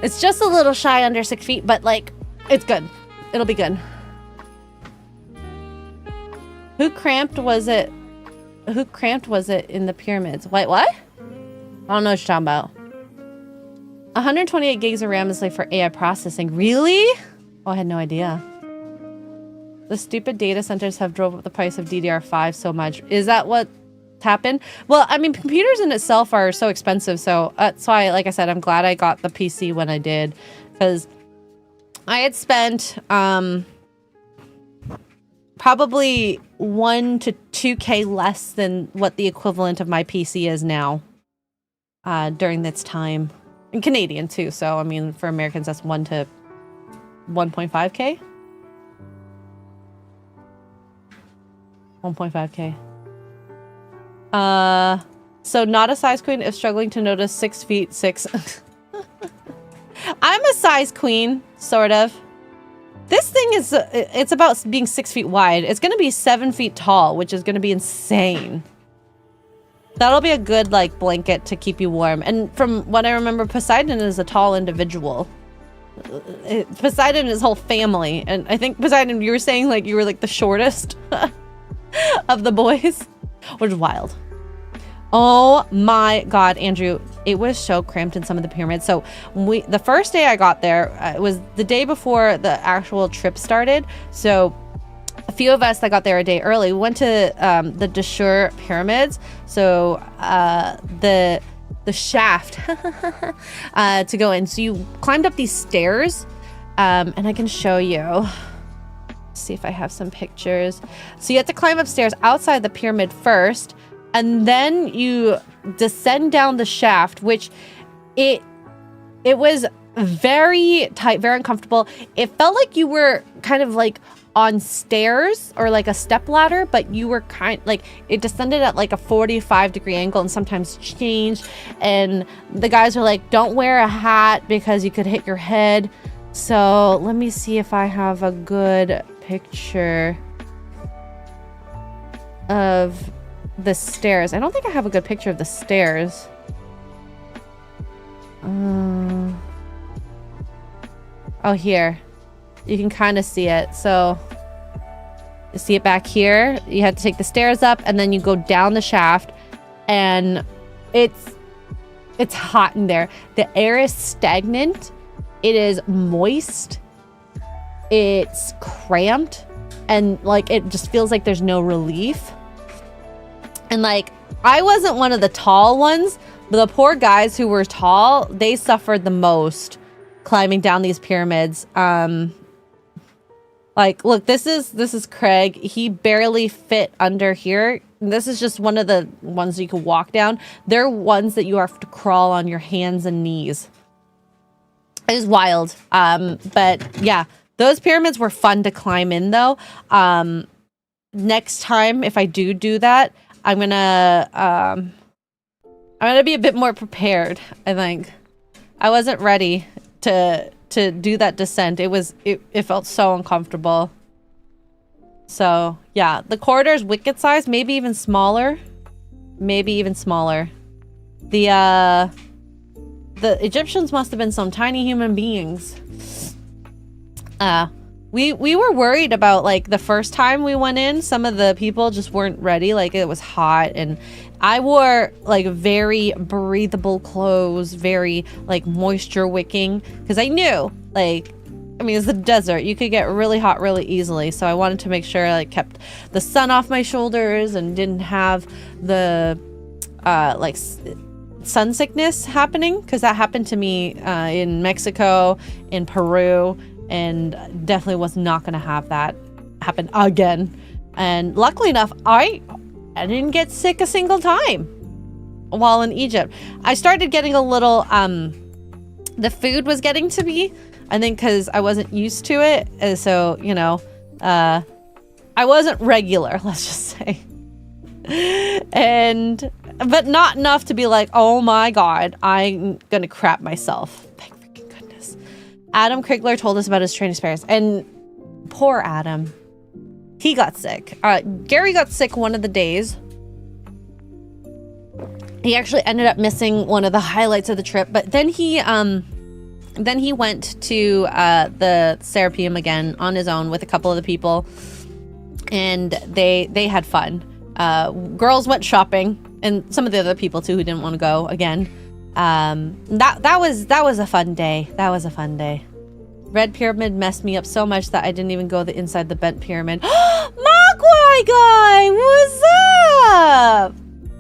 It's just a little shy under 6 feet, but like, it's good. It'll be good. Who cramped was it in the pyramids? Wait, what? I don't know what you're talking about. 128 gigs of RAM is like for AI processing. Really? Oh, I had no idea. The stupid data centers have drove up the price of DDR5 so much. Is that what happened? Well, I mean, computers in itself are so expensive, so that's why, like I said, I'm glad I got the PC when I did, because I had spent probably 1 to 2K less than what the equivalent of my PC is now during this time. In Canadian too, so I mean, for Americans that's 1 to 1.5K. 1.5K. So not a size queen if struggling to notice 6 feet 6. I'm a size queen, sort of. This thing is, it's about being 6 feet wide. It's going to be 7 feet tall, which is going to be insane. That'll be a good, like, blanket to keep you warm. And from what I remember, Poseidon is a tall individual. Poseidon and his whole family. And I think, Poseidon, you were saying, like, you were, like, the shortest of the boys, which is wild. Oh my God, Andrew, it was so cramped in some of the pyramids. So the first day I got there, it was the day before the actual trip started. So a few of us that got there a day early, we went to the Dashur pyramids. So the shaft to go in. So you climbed up these stairs, and I can show you. See if I have some pictures. So you have to climb upstairs outside the pyramid first, and then you descend down the shaft, which it was very tight, very uncomfortable. It felt like you were kind of like on stairs or like a step ladder, but you were it descended at like a 45-degree angle and sometimes changed. And the guys were like, don't wear a hat because you could hit your head. So let me see if I have a good picture of the stairs. I don't think I have a good picture of the stairs. Oh, here. You can kind of see it. So you see it back here. You have to take the stairs up and then you go down the shaft, and it's hot in there. The air is stagnant. It is moist. It's cramped, and like it just feels like there's no relief. And like, I wasn't one of the tall ones, but the poor guys who were tall, they suffered the most climbing down these pyramids. Like, look, this is Craig. He barely fit under here. This is just one of the ones that you can walk down. They're ones that you have to crawl on your hands and knees. It is wild. But yeah, those pyramids were fun to climb in though. Next time, if I do that, I'm gonna be a bit more prepared. I think I wasn't ready to do that descent. It felt so uncomfortable. So yeah, the corridor's wicket size, maybe even smaller. The Egyptians must have been some tiny human beings. We were worried about, like, the first time we went in, some of the people just weren't ready. Like, it was hot, and I wore like very breathable clothes, very like moisture wicking, because I knew, like, I mean, it's the desert, you could get really hot really easily. So I wanted to make sure I like kept the sun off my shoulders and didn't have the like sun sickness happening, because that happened to me in Mexico, in Peru, and definitely was not going to have that happen again. And luckily enough, I didn't get sick a single time while in Egypt. I started getting a little, the food was getting to me, I think, because I wasn't used to it. And so, you know, I wasn't regular, let's just say. But not enough to be like, oh my God, I'm gonna crap myself. Thank freaking goodness. Adam Krigler told us about his training experience, and poor Adam. He got sick. Gary got sick one of the days. He actually ended up missing one of the highlights of the trip, but then he went to the Serapeum again on his own with a couple of the people, and they had fun. Girls went shopping, and some of the other people too who didn't want to go again. That was a fun day. That was a fun day. Red Pyramid messed me up so much that I didn't even go inside the Bent Pyramid. Mogwai guy, what's up?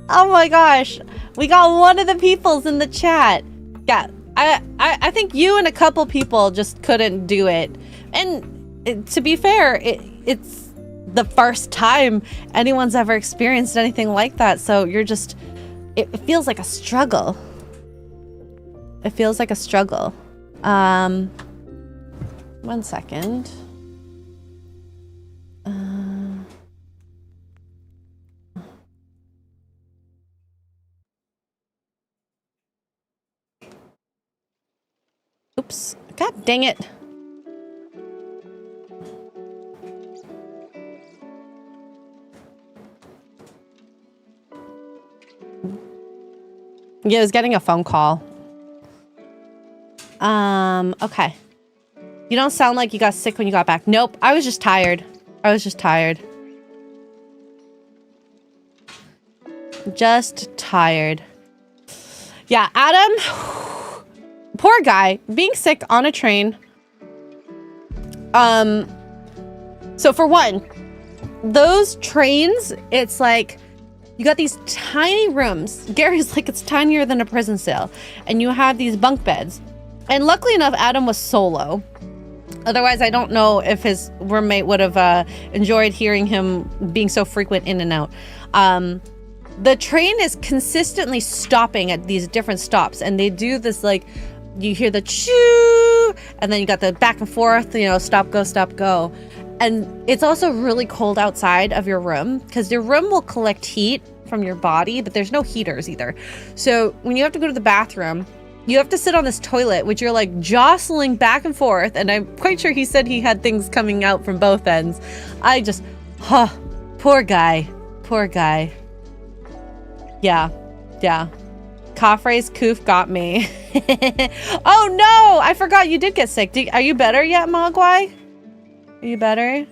Oh my gosh, we got one of the peoples in the chat. Yeah, I think you and a couple people just couldn't do it. And to be fair, it's the first time anyone's ever experienced anything like that. So you're just, it feels like a struggle. It feels like a struggle. 1 second. Oops. God dang it. Yeah, I was getting a phone call. Okay. You don't sound like you got sick when you got back. Nope, I was just tired. I was just tired. Just tired. Yeah, Adam, poor guy, being sick on a train. So for one, those trains, it's like, you got these tiny rooms. Gary's like, it's tinier than a prison cell. And you have these bunk beds. And luckily enough, Adam was solo. Otherwise, I don't know if his roommate would have enjoyed hearing him being so frequent in and out. The train is consistently stopping at these different stops. And they do this, like, you hear the choo, and then you got the back and forth, you know, stop, go, stop, go. And it's also really cold outside of your room because your room will collect heat from your body, but there's no heaters either. So when you have to go to the bathroom, you have to sit on this toilet, which you're like jostling back and forth. And I'm quite sure he said he had things coming out from both ends. I just, poor guy, poor guy. Yeah, yeah. Coffray's coof got me. Oh no, I forgot you did get sick. Are you better yet, Mogwai? Are you better?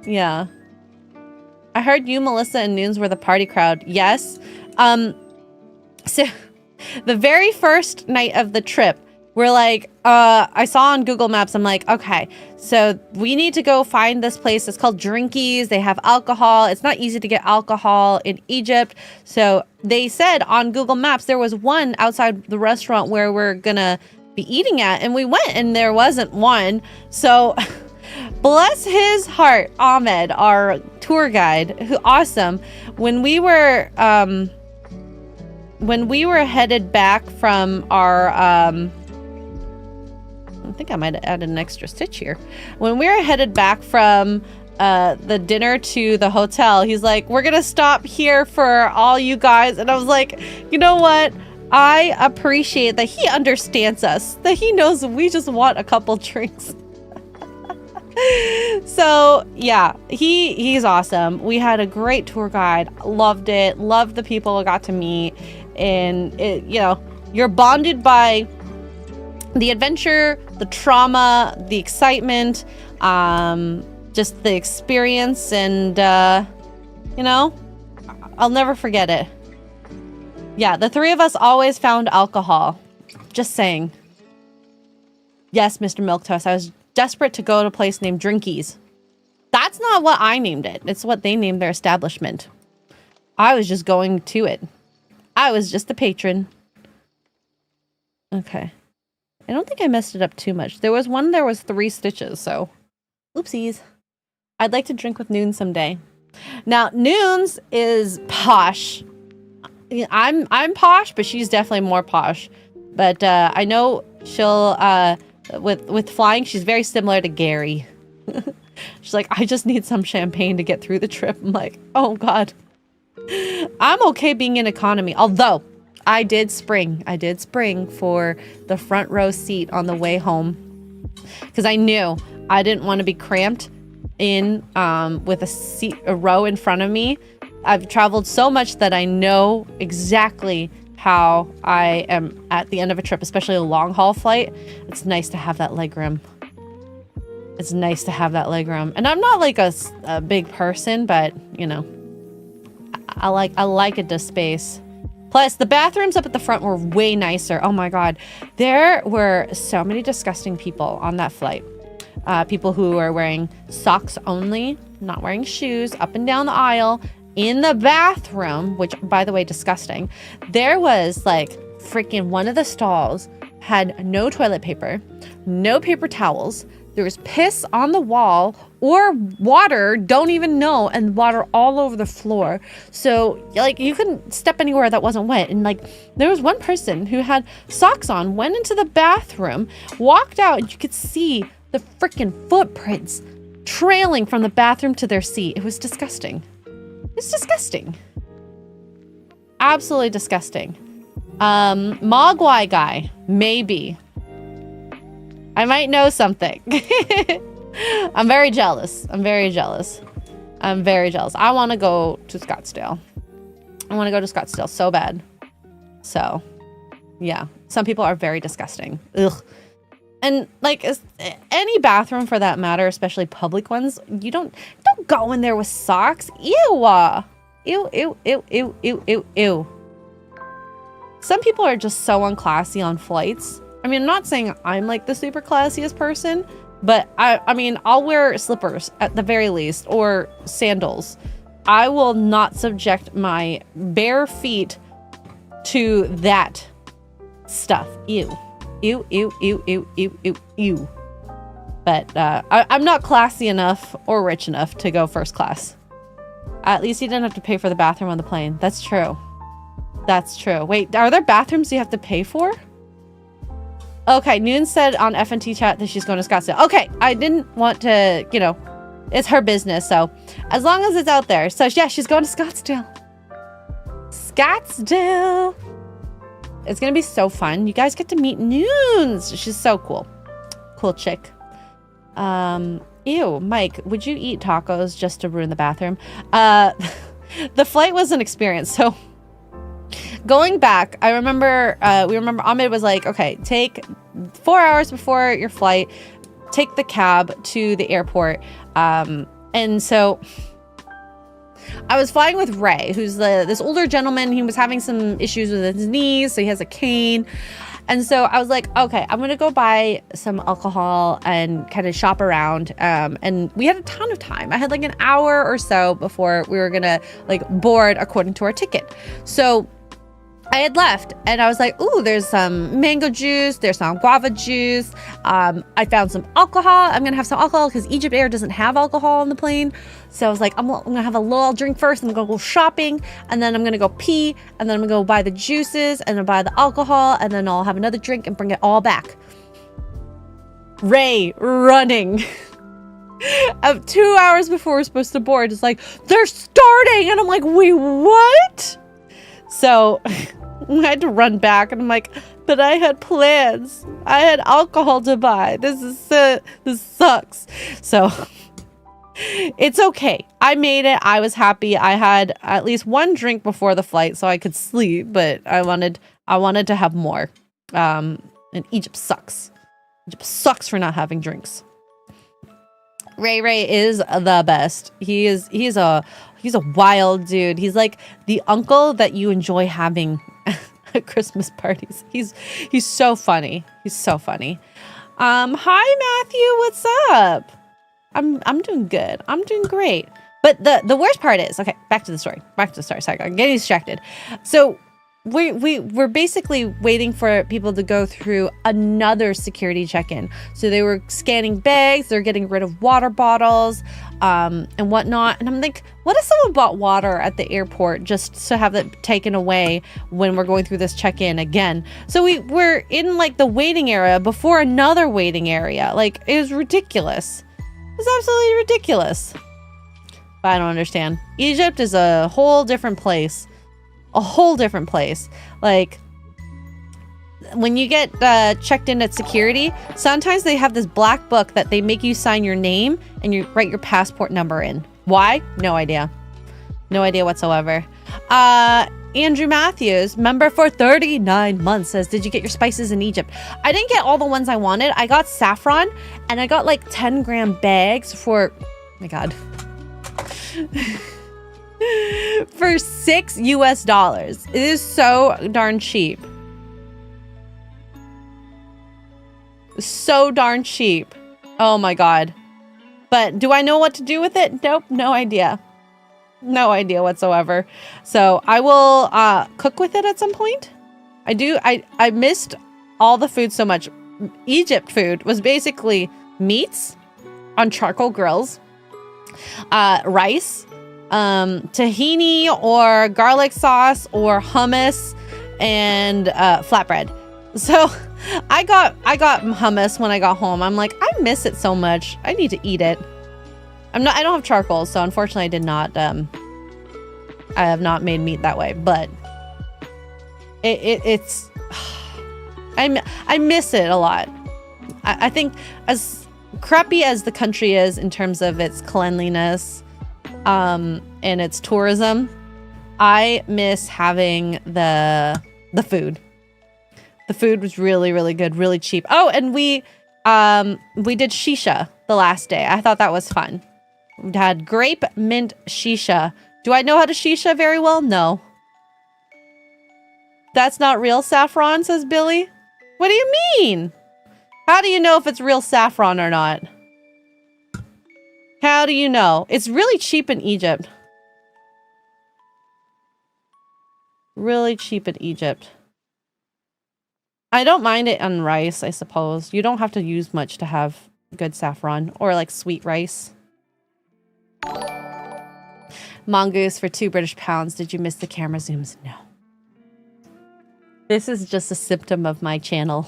Yeah. I heard you, Melissa, and Noons were the party crowd. Yes. So the very first night of the trip, we're like, I saw on Google Maps, I'm like, okay, so we need to go find this place. It's called Drinkies. They have alcohol. It's not easy to get alcohol in Egypt. So they said on Google Maps, there was one outside the restaurant where we're gonna be eating at, and we went and there wasn't one. So bless his heart, Ahmed, our tour guide, who awesome. When we were headed back from our I think I might have added an extra stitch here. When we were headed back from the dinner to the hotel, he's like, we're gonna stop here for all you guys. And I was like, you know what? I appreciate that he understands us, that he knows we just want a couple drinks. So yeah, he's awesome. We had a great tour guide, loved it, loved the people I got to meet. And it, you know, you're bonded by the adventure, the trauma, the excitement, just the experience, and you know, I'll never forget it. Yeah, the three of us always found alcohol. Just saying. Yes, Mr. Milquetoast, I was desperate to go to a place named Drinkies. That's not what I named it. It's what they named their establishment. I was just going to it. I was just the patron. Okay. I don't think I messed it up too much. There was 3 stitches, so oopsies. I'd like to drink with Noons someday. Now, Noons is posh. I'm posh, but she's definitely more posh. But I know she'll with flying, she's very similar to Gary. She's like, I just need some champagne to get through the trip. I'm like, oh god. I'm okay being in economy, although I did spring for the front row seat on the way home because I knew I didn't want to be cramped in with a row in front of me. I've traveled so much that I know exactly how I am at the end of a trip, especially a long haul flight. It's nice to have that legroom. It's nice to have that legroom. And I'm not like a big person, but you know, I like a space. Plus, the bathrooms up at the front were way nicer. Oh my god. There were so many disgusting people on that flight. People who were wearing socks only, not wearing shoes, up and down the aisle. In the bathroom, which, by the way, disgusting. There was, like, freaking one of the stalls had no toilet paper, no paper towels. There was piss on the wall or water, don't even know, and water all over the floor. So, like, you couldn't step anywhere that wasn't wet. And, like, there was one person who had socks on, went into the bathroom, walked out, and you could see the freaking footprints trailing from the bathroom to their seat. It was disgusting. It's disgusting. Absolutely disgusting. Mogwai guy, maybe. I might know something. I'm very jealous. I want to go to Scottsdale. I want to go to Scottsdale so bad. So, yeah. Some people are very disgusting. Ugh. And like any bathroom for that matter, especially public ones, you don't go in there with socks. Ew. Ew, ew, ew, ew, ew, ew, ew. Some people are just so unclassy on flights. I mean, I'm not saying I'm like the super classiest person, but I mean, I'll wear slippers at the very least, or sandals. I will not subject my bare feet to that stuff. Ew. Ew, ew, ew, ew, ew, ew, ew. But I'm not classy enough or rich enough to go first class. At least you didn't have to pay for the bathroom on the plane. That's true. That's true. Wait, are there bathrooms you have to pay for? Okay, Noon said on FNT chat that she's going to Scottsdale. Okay, I didn't want to, you know, it's her business, so as long as it's out there. So yeah, she's going to Scottsdale. Scottsdale. It's going to be so fun. You guys get to meet Noons. She's so cool. Cool chick. Ew, Mike, would you eat tacos just to ruin the bathroom? The flight was an experience. So going back, I remember, Ahmed was like, okay, take 4 hours before your flight, take the cab to the airport. And so I was flying with Ray, who's this older gentleman. He was having some issues with his knees, so he has a cane. And so I was like, okay, I'm going to go buy some alcohol and kind of shop around. And we had a ton of time. I had like an hour or so before we were going to like board according to our ticket. So I had left and I was like, ooh, there's some mango juice. There's some guava juice. I found some alcohol. I'm going to have some alcohol because Egypt Air doesn't have alcohol on the plane. So I was like, I'm going to have a little drink first. I'm going to go shopping and then I'm going to go pee and then I'm going to go buy the juices and then buy the alcohol and then I'll have another drink and bring it all back. Ray running. 2 hours before we're supposed to board is like, they're starting. And I'm like, wait, what? So I had to run back and I'm like, but I had plans. I had alcohol to buy. This sucks. So it's okay. I made it. I was happy. I had at least one drink before the flight so I could sleep, but I wanted to have more. And Egypt sucks. Egypt sucks for not having drinks. Ray is the best. He's a wild dude. He's like the uncle that you enjoy having at Christmas parties. He's so funny. He's so funny. Hi Matthew, what's up? I'm doing good. I'm doing great. But the worst part is, okay, back to the story. Sorry, I'm getting distracted. So we're basically waiting for people to go through another security check-in. So they were scanning bags, they're getting rid of water bottles, and whatnot. And I'm like, what if someone bought water at the airport just to have it taken away when we're going through this check-in again? So we're in like the waiting area before another waiting area. Like, it was ridiculous. It was absolutely ridiculous. But I don't understand. Egypt is a whole different place. A whole different place. Like, when you get checked in at security, sometimes they have this black book that they make you sign your name and you write your passport number in. Why? No idea. No idea whatsoever. Andrew Matthews, member for 39 months, says, did you get your spices in Egypt? I didn't get all the ones I wanted. I got saffron and I got like 10-gram bags for, oh my God. For $6 US. It is so darn cheap. So darn cheap. Oh my God. But do I know what to do with it? Nope, no idea. No idea whatsoever. So I will cook with it at some point. I missed all the food so much. Egypt food was basically meats on charcoal grills, rice, tahini or garlic sauce or hummus and flatbread. So I got hummus when I got home. I'm like, I miss it so much. I need to eat it. I don't have charcoal, so unfortunately I did not I have not made meat that way, but it's I miss it a lot. I think as crappy as the country is in terms of its cleanliness and its tourism, I miss having the food. The food was really, really good, really cheap. Oh, and we did shisha the last day. I thought that was fun. We had grape mint shisha. Do I know how to shisha very well? No. That's not real saffron, says Billy. What do you mean? How do you know if it's real saffron or not? How do you know? It's really cheap in Egypt. Really cheap in Egypt. I don't mind it on rice, I suppose. You don't have to use much to have good saffron or like sweet rice. Mongoose for 2 British pounds. Did you miss the camera zooms? No. This is just a symptom of my channel.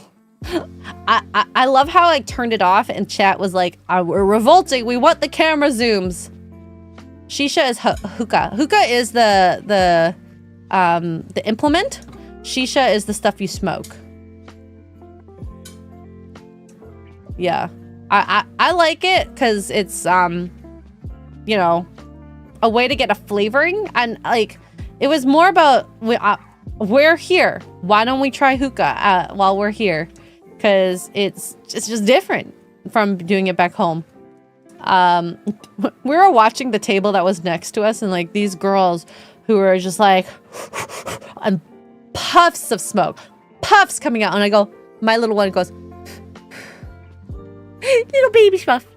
I love how I turned it off and chat was like, we're revolting. We want the camera zooms. Shisha is hookah. Hookah is the implement. Shisha is the stuff you smoke. Yeah. I like it because it's, you know, a way to get a flavoring. And like, it was more about, we're here. Why don't we try hookah while we're here? Because it's just different from doing it back home. We were watching the table that was next to us, and like these girls who were just like, and puffs of smoke, puffs coming out, and I go, my little one goes, little baby puff.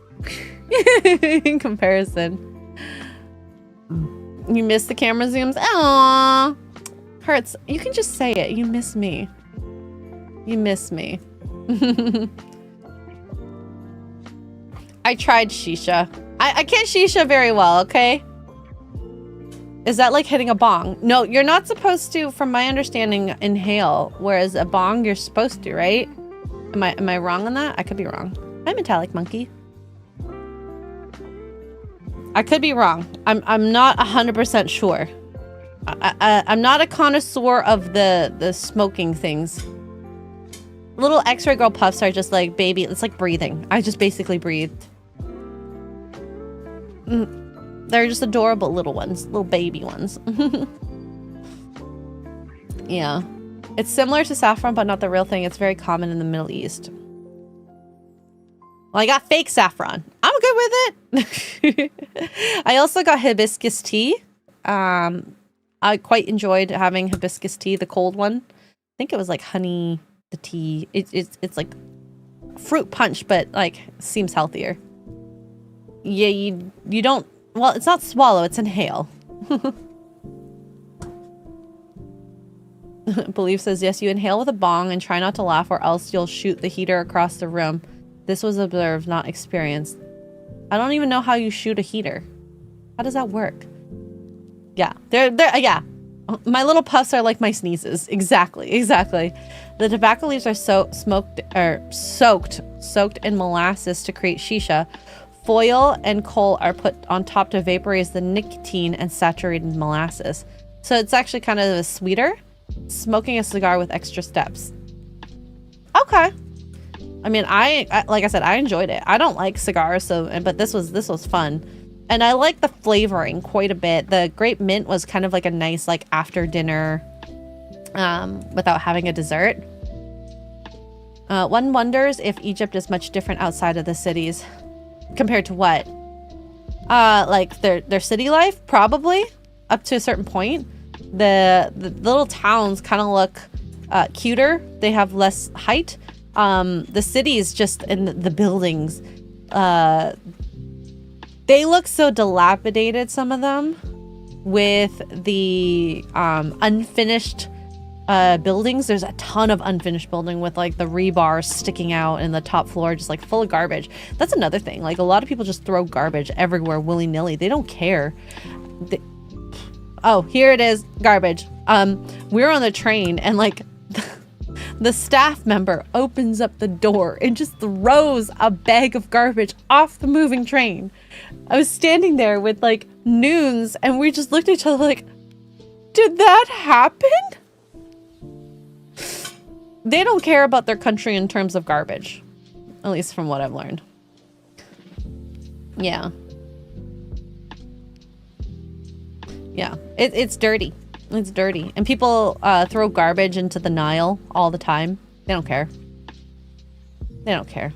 In comparison, you missed the camera zooms. Aww, hurts. You can just say it. You miss me. You miss me. I tried shisha. I can't shisha very well, okay? Is that like hitting a bong? No, you're not supposed to, from my understanding, inhale. Whereas a bong, you're supposed to, right? Am I wrong on that? I could be wrong. Hi, Metallic Monkey. I could be wrong. I'm not 100% sure. I'm not a connoisseur of the smoking things. Little Xray Girl puffs are just like baby. It's like breathing. I just basically breathed. They're just adorable little ones. Little baby ones. Yeah. It's similar to saffron, but not the real thing. It's very common in the Middle East. Well, I got fake saffron. I'm good with it. I also got hibiscus tea. I quite enjoyed having hibiscus tea, the cold one. I think it was like honey... the tea. It's like fruit punch, but like seems healthier. Yeah, you don't, well, it's not swallow, it's inhale. Belief says, yes, you inhale with a bong and try not to laugh or else you'll shoot the heater across the room. This was observed, not experienced. I don't even know how you shoot a heater. How does that work? Yeah, yeah. My little puffs are like my sneezes. Exactly. The tobacco leaves are soaked in molasses to create shisha. Foil and coal are put on top to vaporize the nicotine and saturated molasses. So it's actually kind of a sweeter. Smoking a cigar with extra steps. Okay. I mean, I like I said, I enjoyed it. I don't like cigars, but this was fun. And I like the flavoring quite a bit. The grape mint was kind of like a nice like after dinner without having a dessert. One wonders if Egypt is much different outside of the cities. Compared to what? Like their city life? Probably. Up to a certain point. The little towns kind of look cuter. They have less height. The cities just in the buildings, they look so dilapidated, some of them, with the unfinished buildings. There's a ton of unfinished building with like the rebar sticking out and the top floor just like full of garbage. That's another thing. Like a lot of people just throw garbage everywhere willy-nilly. They don't care. Oh, here it is. Garbage. We're on the train and like the staff member opens up the door and just throws a bag of garbage off the moving train. I was standing there with like noons and we just looked at each other like, did that happen? They don't care about their country in terms of garbage. At least from what I've learned. Yeah. Yeah, it's dirty. It's dirty. And people throw garbage into the Nile all the time. They don't care. They don't care.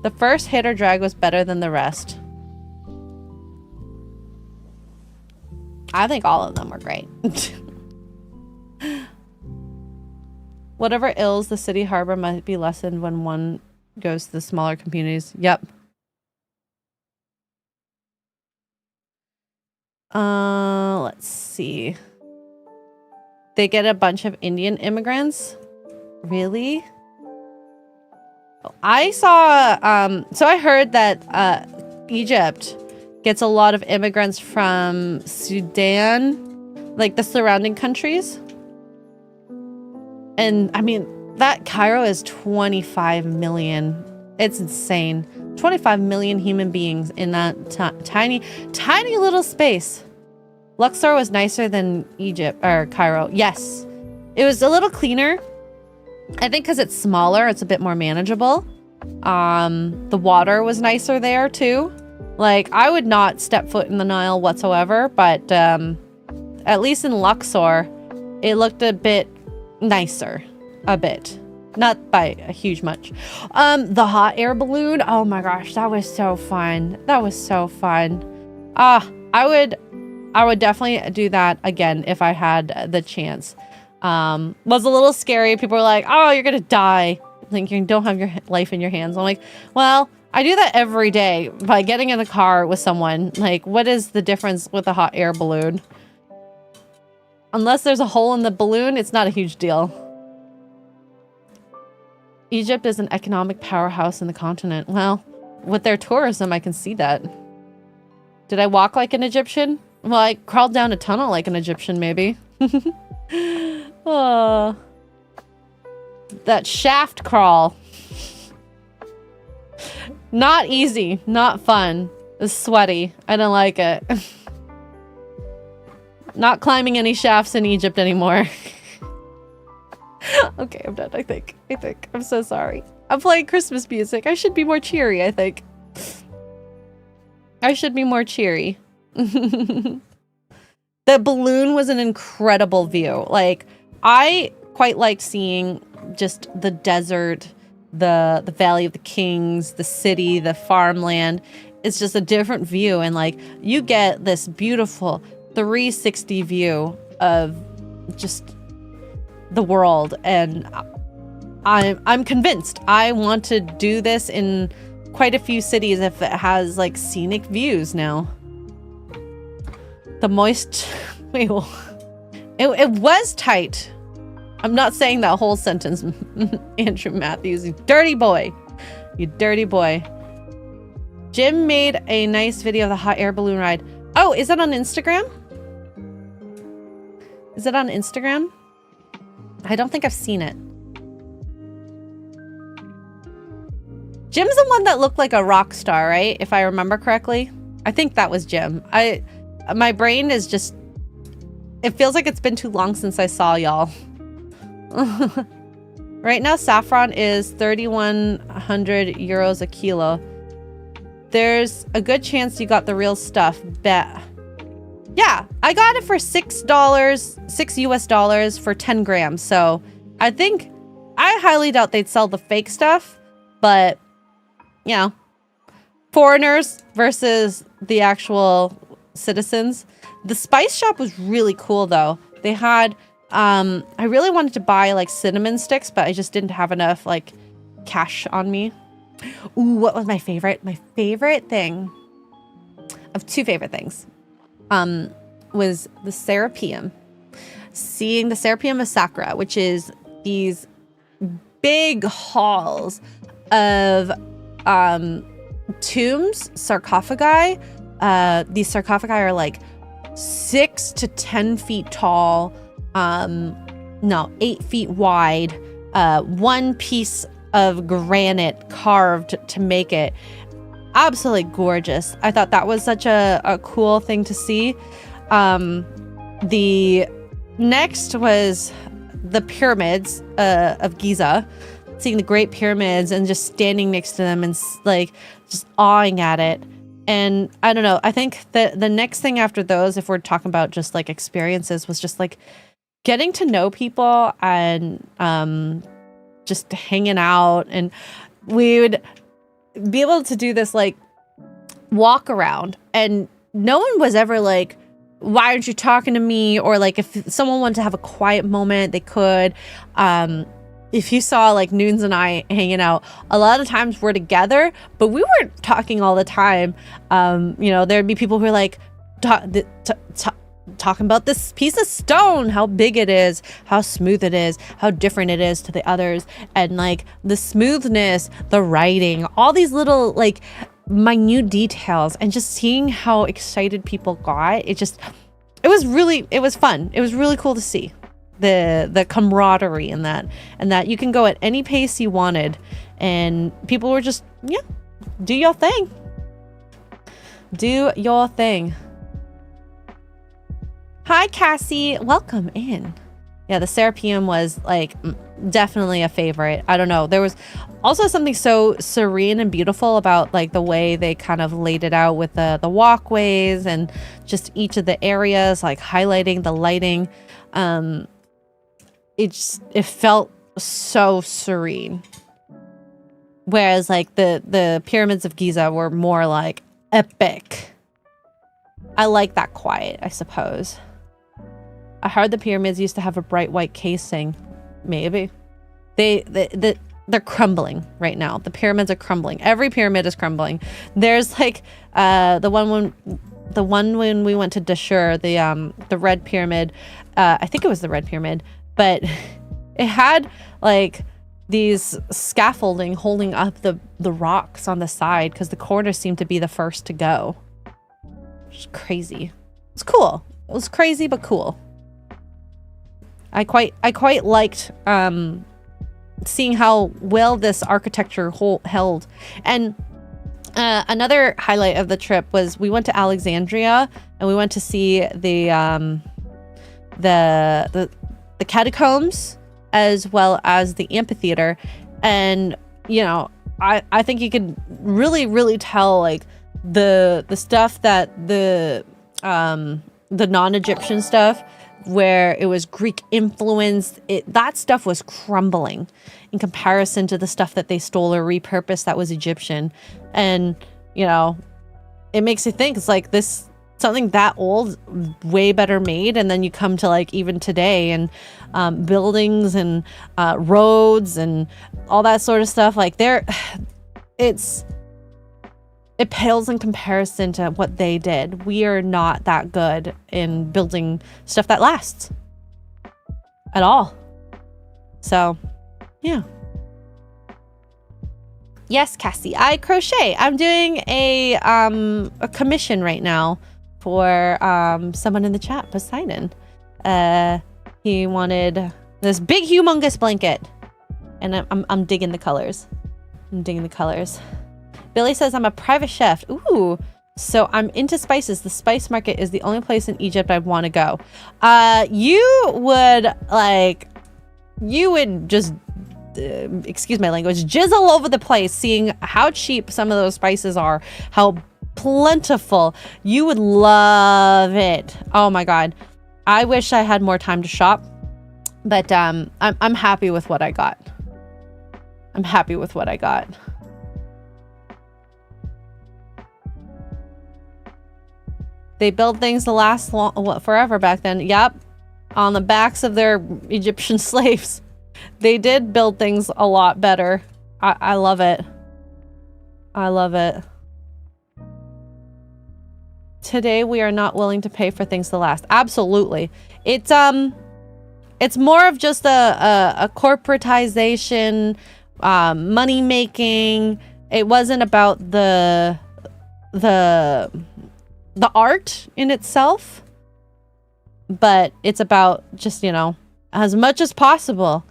The first hit or drag was better than the rest. I think all of them were great. Whatever ills the city harbor might be lessened when one goes to the smaller communities. Yep. Let's see. They get a bunch of Indian immigrants. Really? I saw, so I heard that Egypt gets a lot of immigrants from Sudan, like the surrounding countries. And I mean, that Cairo is 25 million. It's insane. 25 million human beings in that tiny little space. Luxor was nicer than Egypt or Cairo. Yes. It was a little cleaner. I think because it's smaller, it's a bit more manageable. The water was nicer there too. Like, I would not step foot in the Nile whatsoever, but at least in Luxor, it looked a bit nicer. A bit. Not by a huge much. The hot air balloon. Oh my gosh, that was so fun. That was so fun. I would definitely do that again if I had the chance. Was a little scary. People were like, oh, you're gonna die. Like, you don't have your life in your hands. I'm like, well, I do that every day by getting in the car with someone. Like, what is the difference with a hot air balloon? Unless there's a hole in the balloon, it's not a huge deal. Egypt is an economic powerhouse in the continent. Well, with their tourism, I can see that. Did I walk like an Egyptian? Well, I crawled down a tunnel like an Egyptian, maybe. Oh, that shaft crawl. Not easy, not fun. It's sweaty. I don't like it. Not climbing any shafts in Egypt anymore. Okay, I'm done, I think. I'm so sorry. I'm playing Christmas music. I should be more cheery, I think. I should be more cheery. The balloon was an incredible view. Like, I quite liked seeing just the desert, the Valley of the Kings, the city, the farmland. It's just a different view. And like, you get this beautiful 360 view of just the world. And I'm convinced I want to do this in quite a few cities if it has like scenic views now. The moist, wait, it was tight. I'm not saying that whole sentence, Andrew Matthews. You dirty boy. You dirty boy. Jim made a nice video of the hot air balloon ride. Oh, is that on Instagram? Is it on Instagram? I don't think I've seen it. Jim's the one that looked like a rock star, right? If I remember correctly. I think that was Jim. My brain is just... It feels like it's been too long since I saw y'all. Right now, saffron is 3,100 euros a kilo. There's a good chance you got the real stuff. Bet. Yeah, I got it for $6 US for 10 grams. So I think, I highly doubt they'd sell the fake stuff, but you know, foreigners versus the actual citizens. The spice shop was really cool though. They had, I really wanted to buy like cinnamon sticks, but I just didn't have enough like cash on me. Ooh, what was my favorite? My favorite thing, of two favorite things, was the Serapeum. Seeing the Serapeum of Sakura, which is these big halls of tombs, sarcophagi. These sarcophagi are like 6 to 10 feet tall, no, 8 feet wide, one piece of granite carved to make it. Absolutely gorgeous. I thought that was such a cool thing to see. The next was the pyramids of Giza, seeing the Great Pyramids and just standing next to them and like just awing at it. And I don't know, I think that the next thing after those, if we're talking about just like experiences, was just like getting to know people and just hanging out. And we would be able to do this like walk around, and no one was ever like, why aren't you talking to me? Or like if someone wanted to have a quiet moment, they could. If you saw like Noons and I hanging out, a lot of times we're together, but we weren't talking all the time. You know, there'd be people who are like talking about this piece of stone, how big it is, how smooth it is, how different it is to the others, and like the smoothness, the writing, all these little like minute details, and just seeing how excited people got. It was fun. It was really cool to see the camaraderie in that, and that you can go at any pace you wanted, and people were just, yeah, do your thing. Do your thing. Hi, Cassie. Welcome in. Yeah, the Serapeum was like definitely a favorite. I don't know. There was also something so serene and beautiful about like the way they kind of laid it out with the walkways and just each of the areas, like highlighting the lighting. It felt so serene. Whereas like the pyramids of Giza were more like epic. I like that quiet, I suppose. I heard the pyramids used to have a bright white casing. Maybe. They're crumbling right now. The pyramids are crumbling. Every pyramid is crumbling. There's like the one when we went to Dashur, the red pyramid. I think it was the red pyramid, but it had like these scaffolding holding up the rocks on the side because the corners seemed to be the first to go. Which is crazy. It's cool. It was crazy but cool. I quite liked seeing how well this architecture held. And another highlight of the trip was we went to Alexandria and we went to see the catacombs as well as the amphitheater. And you know, I think you could really tell like the stuff that the non-Egyptian stuff where it was Greek influenced, that stuff was crumbling in comparison to the stuff that they stole or repurposed that was Egyptian. And you know, it makes you think, it's like this something that old, way better made, and then you come to like even today and buildings and roads and all that sort of stuff, like it pales in comparison to what they did. We are not that good in building stuff that lasts at all. So, yeah. Yes, Cassie, I crochet. I'm doing a commission right now for someone in the chat, Poseidon. He wanted this big, humongous blanket, and I'm digging the colors. Billy says, I'm a private chef. Ooh, so I'm into spices. The spice market is the only place in Egypt I'd want to go. You would just, excuse my language, jizz all over the place seeing how cheap some of those spices are, how plentiful. You would love it. Oh my God. I wish I had more time to shop, but I'm happy with what I got. They build things to last forever back then. Yep. On the backs of their Egyptian slaves. They did build things a lot better. I love it. Today we are not willing to pay for things to last. Absolutely. It's more of just a corporatization, money making. It wasn't about the art in itself, but it's about just, you know, as much as possible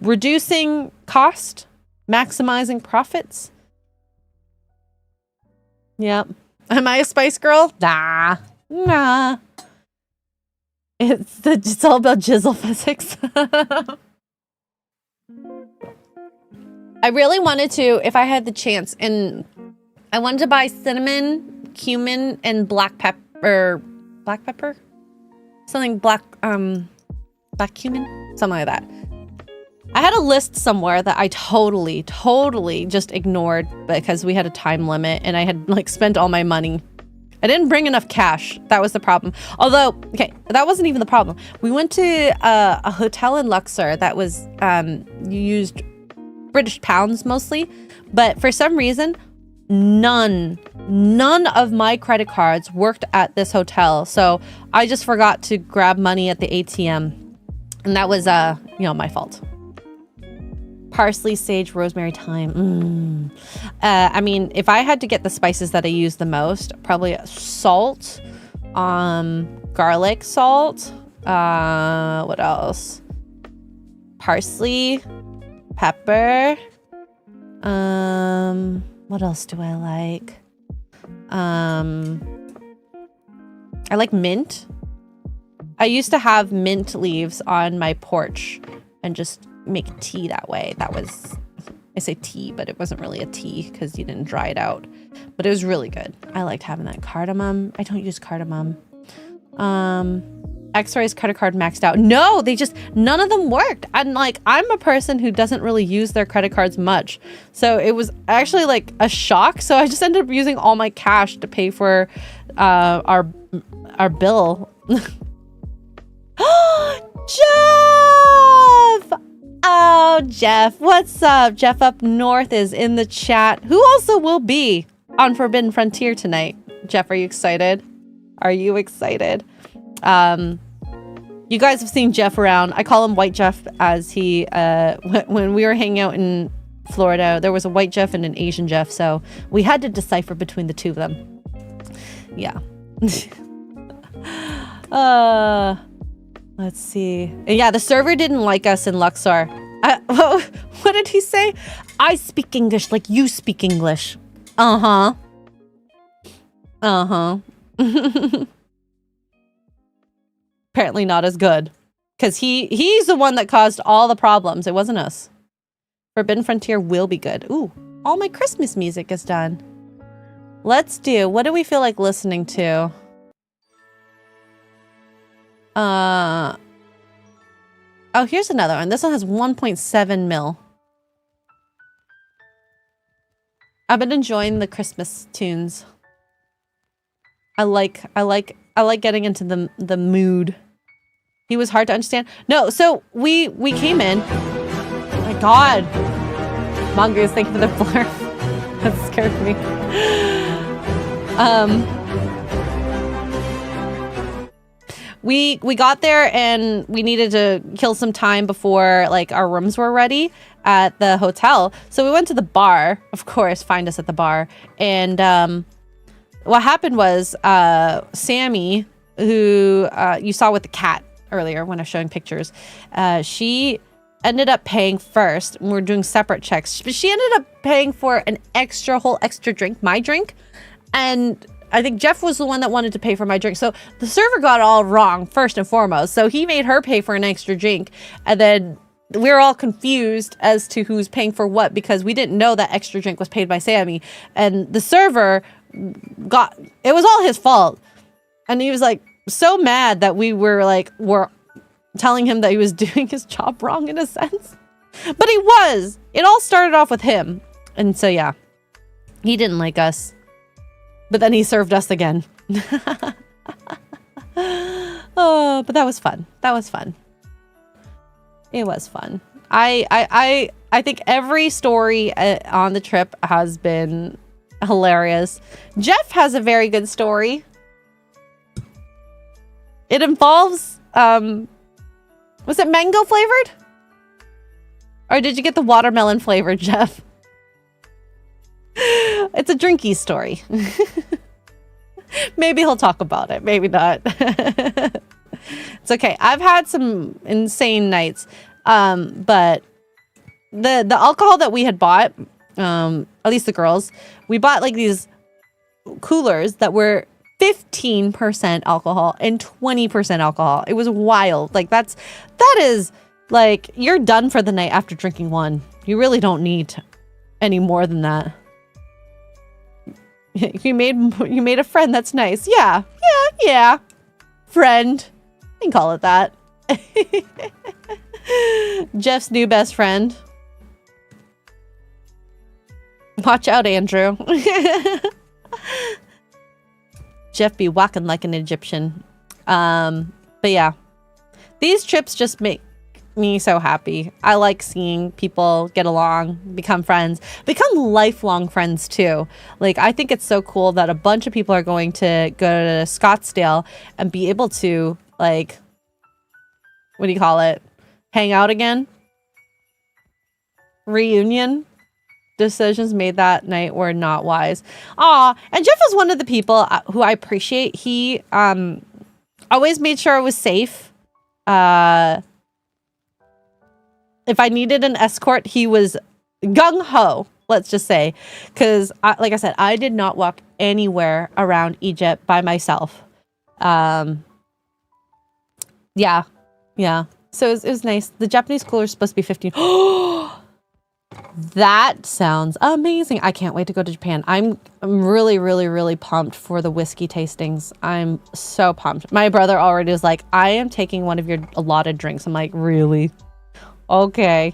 reducing cost, maximizing profits. Yep. Am I a spice girl? Nah. It's all about jizzle physics. I really wanted to, if I had the chance, and I wanted to buy cinnamon, cumin, and black pepper. Black pepper? Something black cumin? Something like that. I had a list somewhere that I totally just ignored because we had a time limit and I had like spent all my money. I didn't bring enough cash. That was the problem. Although, okay, that wasn't even the problem. We went to a hotel in Luxor that was, you used British pounds mostly, but for some reason, none of my credit cards worked at this hotel. So I just forgot to grab money at the ATM. And that was, my fault. Parsley, sage, rosemary, thyme. I mean, if I had to get the spices that I use the most, probably salt, garlic salt, what else? Parsley, pepper. What else do I like? I like mint. I used to have mint leaves on my porch and just make tea that way. That was, I say tea, but it wasn't really a tea because you didn't dry it out. But it was really good. I liked having that. Cardamom. I don't use cardamom. Xray's credit card maxed out. No, none of them worked. And like, I'm a person who doesn't really use their credit cards much. So it was actually like a shock. So I just ended up using all my cash to pay for our bill. Jeff! Oh, Jeff. What's up? Jeff up north is in the chat. Who also will be on Forbidden Frontier tonight? Jeff, are you excited? Are you excited? You guys have seen Jeff around. I call him White Jeff as he, when we were hanging out in Florida, there was a white Jeff and an Asian Jeff. So we had to decipher between the two of them. Yeah. Let's see. Yeah, the server didn't like us in Luxor. What did he say? I speak English like you speak English. Uh-huh. Uh-huh. Apparently not as good. Because he's the one that caused all the problems. It wasn't us. Forbidden Frontier will be good. Ooh, all my Christmas music is done. Let's do, what do we feel like listening to? Oh, here's another one. This one has 1.7 mil. I've been enjoying the Christmas tunes. I like getting into the mood. He was hard to understand. No, so we came in. Oh my God. Mongoose, thank you for the blur. That scared me. We got there and we needed to kill some time before like our rooms were ready at the hotel. So we went to the bar, of course, find us at the bar. And what happened was Sammy, who you saw with the cat earlier when I was showing pictures, she ended up paying first. We're doing separate checks, but she ended up paying for an whole extra drink, my drink. And I think Jeff was the one that wanted to pay for my drink. So the server got it all wrong, first and foremost. So he made her pay for an extra drink. And then we were all confused as to who's paying for what because we didn't know that extra drink was paid by Sammy. And the server it was all his fault. And he was like so mad that were telling him that he was doing his job wrong in a sense. But he was. It all started off with him. And so, yeah, he didn't like us. But then he served us again. Oh, but that was fun. That was fun. It was fun. I think every story on the trip has been hilarious. Jeff has a very good story. It involves, was it mango flavored? Or did you get the watermelon flavored, Jeff? It's a drinky story. Maybe he'll talk about it. Maybe not. It's okay. I've had some insane nights. But the alcohol that we had bought, at least the girls, we bought like these coolers that were 15% alcohol and 20% alcohol. It was wild. Like that is like, you're done for the night after drinking one. You really don't need any more than that. You made a friend. That's nice. Yeah. Friend. I can call it that. Jeff's new best friend. Watch out, Andrew. Jeff be walking like an Egyptian. But yeah. These trips just make me so happy. I like seeing people get along, become friends, become lifelong friends too. Like, I think it's so cool that a bunch of people are going to go to Scottsdale and be able to, like, what do you call it? Hang out again? Reunion? Decisions made that night were not wise. Aw, and Jeff was one of the people who I appreciate. He always made sure I was safe. If I needed an escort, he was gung-ho, let's just say. Because, like I said, I did not walk anywhere around Egypt by myself. Yeah. So it was nice. The Japanese cooler is supposed to be 15. That sounds amazing. I can't wait to go to Japan. I'm really, really, really pumped for the whiskey tastings. I'm so pumped. My brother already is like, I am taking one of your allotted drinks. I'm like, really? Okay.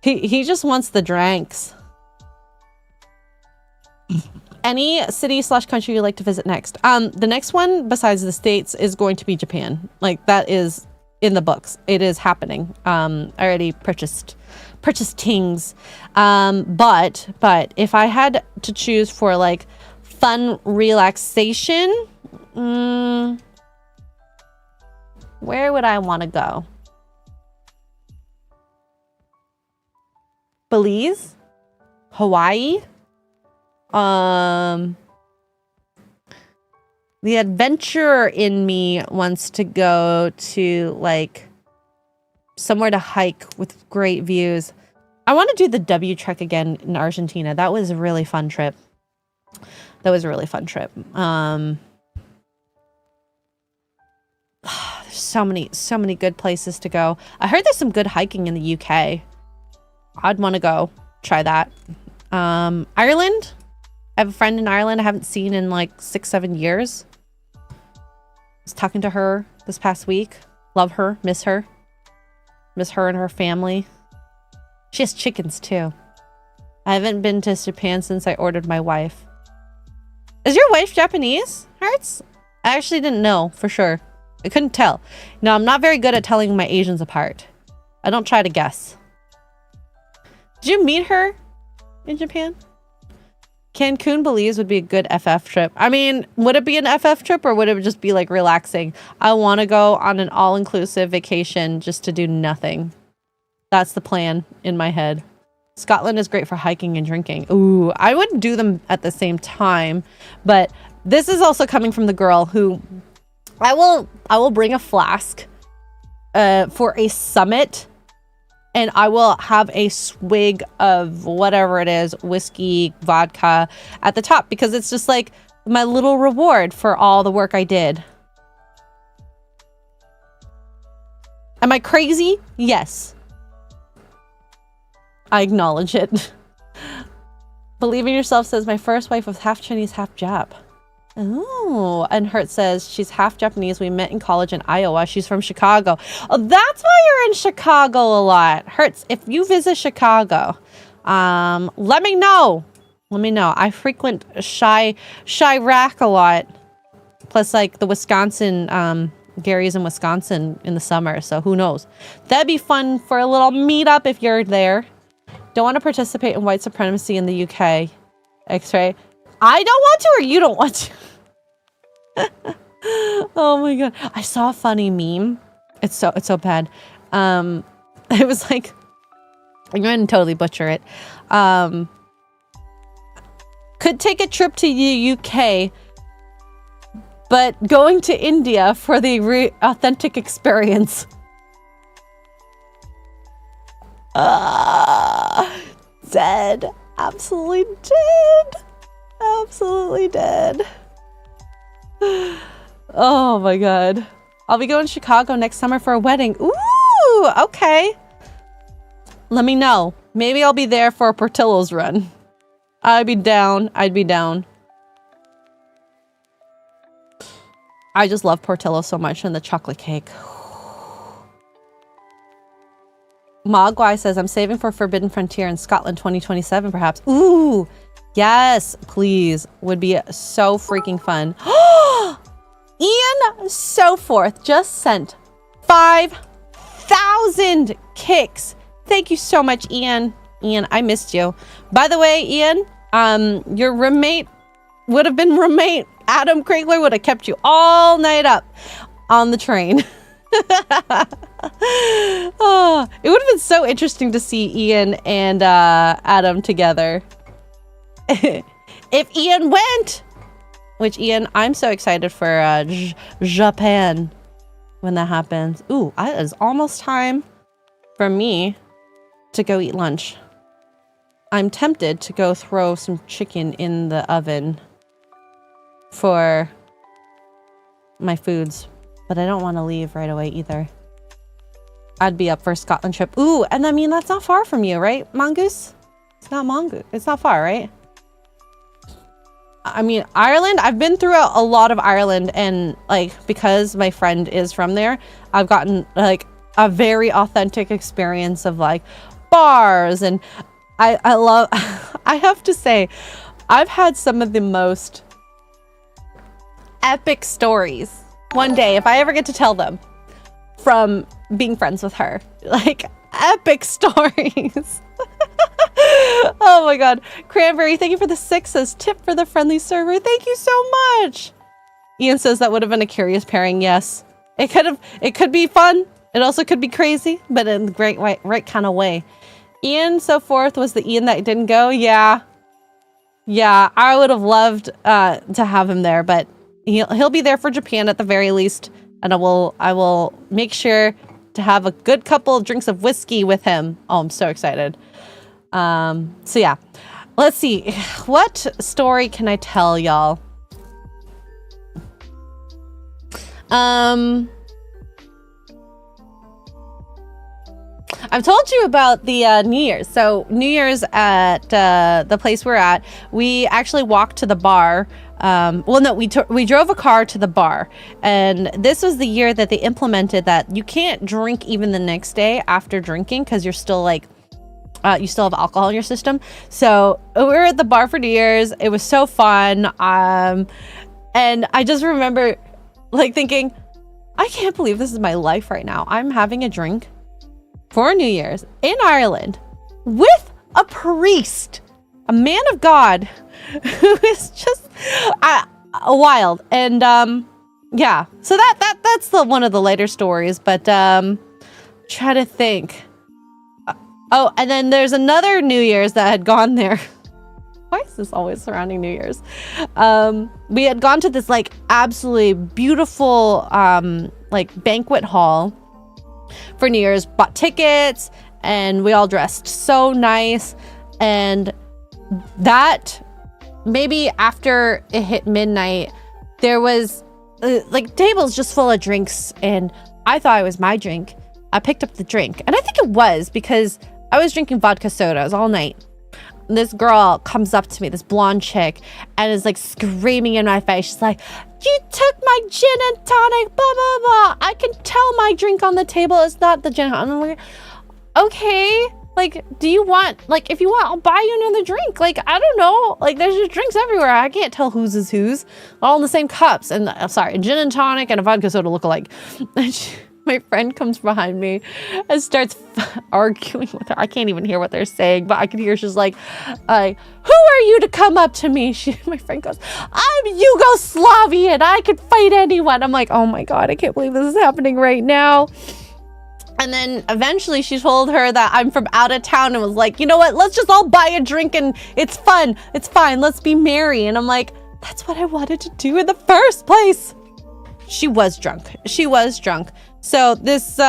He just wants the drinks. Any city/country you'd like to visit next? The next one besides the States is going to be Japan. Like, that is in the books. It is happening. I already purchased things. But if I had to choose for like fun relaxation, where would I want to go? Belize? Hawaii? The adventurer in me wants to go to like somewhere to hike with great views. I want to do the W Trek again in Argentina. That was a really fun trip. There's so many good places to go. I heard there's some good hiking in the UK. I'd want to go try that. Ireland. I have a friend in Ireland I haven't seen in like 6-7 years. I was talking to her this past week. Love her. Miss her. Miss her and her family. She has chickens too. I haven't been to Japan since I ordered my wife. Is your wife Japanese, Hearts? I actually didn't know for sure. I couldn't tell. No, I'm not very good at telling my Asians apart. I don't try to guess. Did you meet her in Japan? Cancun, Belize would be a good FF trip. I mean, would it be an FF trip or would it just be like relaxing? I want to go on an all-inclusive vacation just to do nothing. That's the plan in my head. Scotland is great for hiking and drinking. Ooh, I wouldn't do them at the same time, but this is also coming from the girl who I will bring a flask for a summit. And I will have a swig of whatever it is, whiskey, vodka at the top because it's just like my little reward for all the work I did. Am I crazy? Yes. I acknowledge it. Believe in yourself says my first wife was half Chinese, half Jap. Oh, and Hurt says she's half Japanese. We met in college in Iowa. She's from Chicago. Oh, that's why you're in Chicago a lot. Hurts, if you visit Chicago, let me know. Let me know. I frequent Chirac a lot. Plus, like, the Wisconsin, Gary's in Wisconsin in the summer, so who knows? That'd be fun for a little meetup if you're there. Don't want to participate in white supremacy in the UK. Xray. I don't want to or you don't want to? Oh my god. I saw a funny meme. It's so bad. It was like, I'm going to totally butcher it. Could take a trip to the UK, but going to India for the authentic experience. Dead. Absolutely dead. Absolutely dead. Oh my god. I'll be going to Chicago next summer for a wedding. Ooh, okay. Let me know. Maybe I'll be there for a Portillo's run. I'd be down. I'd be down. I just love Portillo so much and the chocolate cake. Mogwai says, I'm saving for Forbidden Frontier in Scotland 2027, perhaps. Ooh, yes, please. Would be so freaking fun. Ian Soforth just sent 5,000 kicks. Thank you so much, Ian. Ian, I missed you. By the way, Ian, your roommate would have been roommate. Adam Craigler would have kept you all night up on the train. Oh, it would have been so interesting to see Ian and Adam together. If Ian went, which Ian, I'm so excited for Japan when that happens. Ooh, it is almost time for me to go eat lunch. I'm tempted to go throw some chicken in the oven for my foods, but I don't want to leave right away either. I'd be up for a Scotland trip. Ooh, and I mean, that's not far from you, right, Mongoose? It's not Mongoose. It's not far, right? I mean, Ireland, I've been through a lot of Ireland, and like, because my friend is from there, I've gotten like a very authentic experience of like bars, and I love, I have to say, I've had some of the most epic stories one day, if I ever get to tell them, from being friends with her. Like, epic stories. Oh my god. Cranberry, thank you for the 6 as tip for the friendly server. Thank you so much. Ian says that would have been a curious pairing. Yes. It could be fun. It also could be crazy, but in the right kind of way. Ian so forth was the Ian that didn't go. Yeah. Yeah, I would have loved to have him there, but he'll be there for Japan at the very least, and I will make sure to have a good couple of drinks of whiskey with him. Oh, I'm so excited. So yeah, let's see. What story can I tell y'all? I've told you about the New Year's. So New Year's at the place we're at, we actually walked to the bar. Well, no, we drove a car to the bar, and this was the year that they implemented that you can't drink even the next day after drinking, because you're still like, you still have alcohol in your system. So we were at the bar for New Year's. It was so fun. And I just remember like thinking, I can't believe this is my life right now. I'm having a drink for New Year's in Ireland with a priest, a man of God, who is just wild. And yeah, so that's one of the later stories, but try to think. Oh, and then there's another New Year's that had gone there. Why is this always surrounding New Year's? We had gone to this like absolutely beautiful like banquet hall for New Year's, bought tickets, and we all dressed so nice. And that, maybe after it hit midnight, there was like tables just full of drinks, and I thought it was my drink. I picked up the drink, and I think it was because I was drinking vodka sodas all night. And this girl comes up to me, this blonde chick, and is like screaming in my face. She's like, "You took my gin and tonic, blah, blah, blah. I can tell my drink on the table is not the gin." I'm like, okay, like, do you want, like, if you want, I'll buy you another drink. Like, I don't know. Like, there's just drinks everywhere. I can't tell whose is whose. All in the same cups. And sorry, a gin and tonic and a vodka soda look alike. My friend comes behind me and starts arguing with her. I can't even hear what they're saying, but I can hear she's like, "Who are you to come up to me?" My friend goes, "I'm Yugoslavian. I could fight anyone." I'm like, oh my God, I can't believe this is happening right now. And then eventually she told her that I'm from out of town and was like, "You know what? Let's just all buy a drink and it's fun. It's fine. Let's be merry." And I'm like, that's what I wanted to do in the first place. She was drunk. She was drunk. So this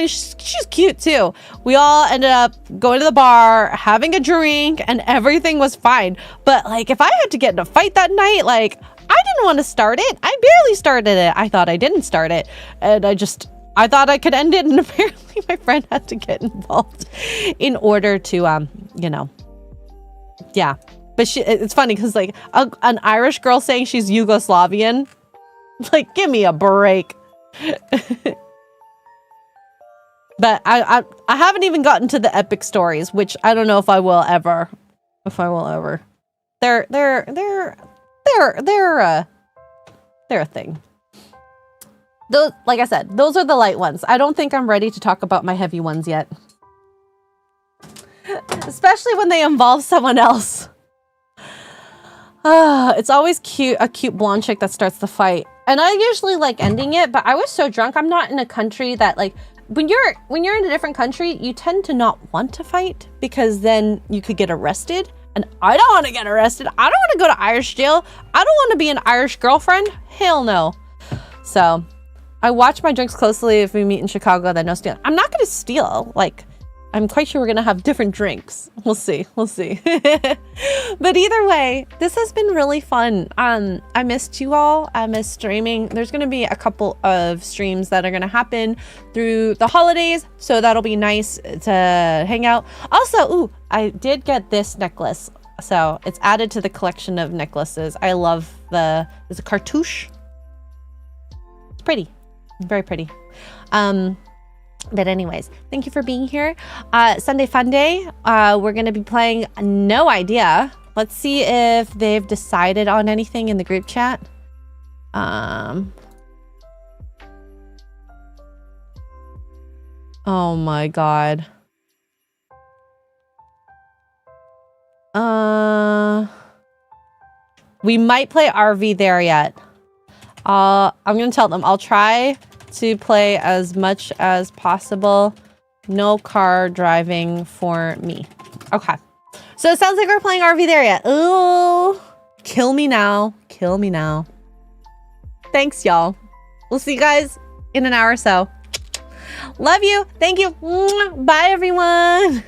she's cute too. We all ended up going to the bar, having a drink, and everything was fine. But like, if I had to get in a fight that night, like, I didn't want to start it. I barely started it. I thought I didn't start it. And I thought I could end it. And apparently my friend had to get involved in order to, you know, Yeah. But it's funny because like an Irish girl saying she's Yugoslavian. Like, give me a break. But I haven't even gotten to the epic stories, which I don't know if I will ever. They're a thing. Those, like I said, those are the light ones. I don't think I'm ready to talk about my heavy ones yet. Especially when they involve someone else. It's always a cute blonde chick that starts the fight. And I usually like ending it, but I was so drunk. I'm not in a country that like, when you're in a different country, you tend to not want to fight because then you could get arrested. And I don't want to get arrested. I don't want to go to Irish jail. I don't want to be an Irish girlfriend. Hell no. So I watch my drinks closely if we meet in Chicago, then no stealing. I'm not going to steal. Like, I'm quite sure we're going to have different drinks. We'll see. We'll see. But either way, this has been really fun. I missed you all. I missed streaming. There's going to be a couple of streams that are going to happen through the holidays. So that'll be nice to hang out. Also, ooh, I did get this necklace. So it's added to the collection of necklaces. I love it's a cartouche. It's pretty. Very pretty. But anyways, thank you for being here. Sunday Fun Day. We're going to be playing No Idea. Let's see if they've decided on anything in the group chat. Oh my God. We might play RV there yet. I'm going to tell them I'll try to play as much as possible. No car driving for me. Okay. So it sounds like we're playing RV there yet. Ooh. Kill me now. Kill me now. Thanks, y'all. We'll see you guys in an hour or so. Love you. Thank you. Bye, everyone.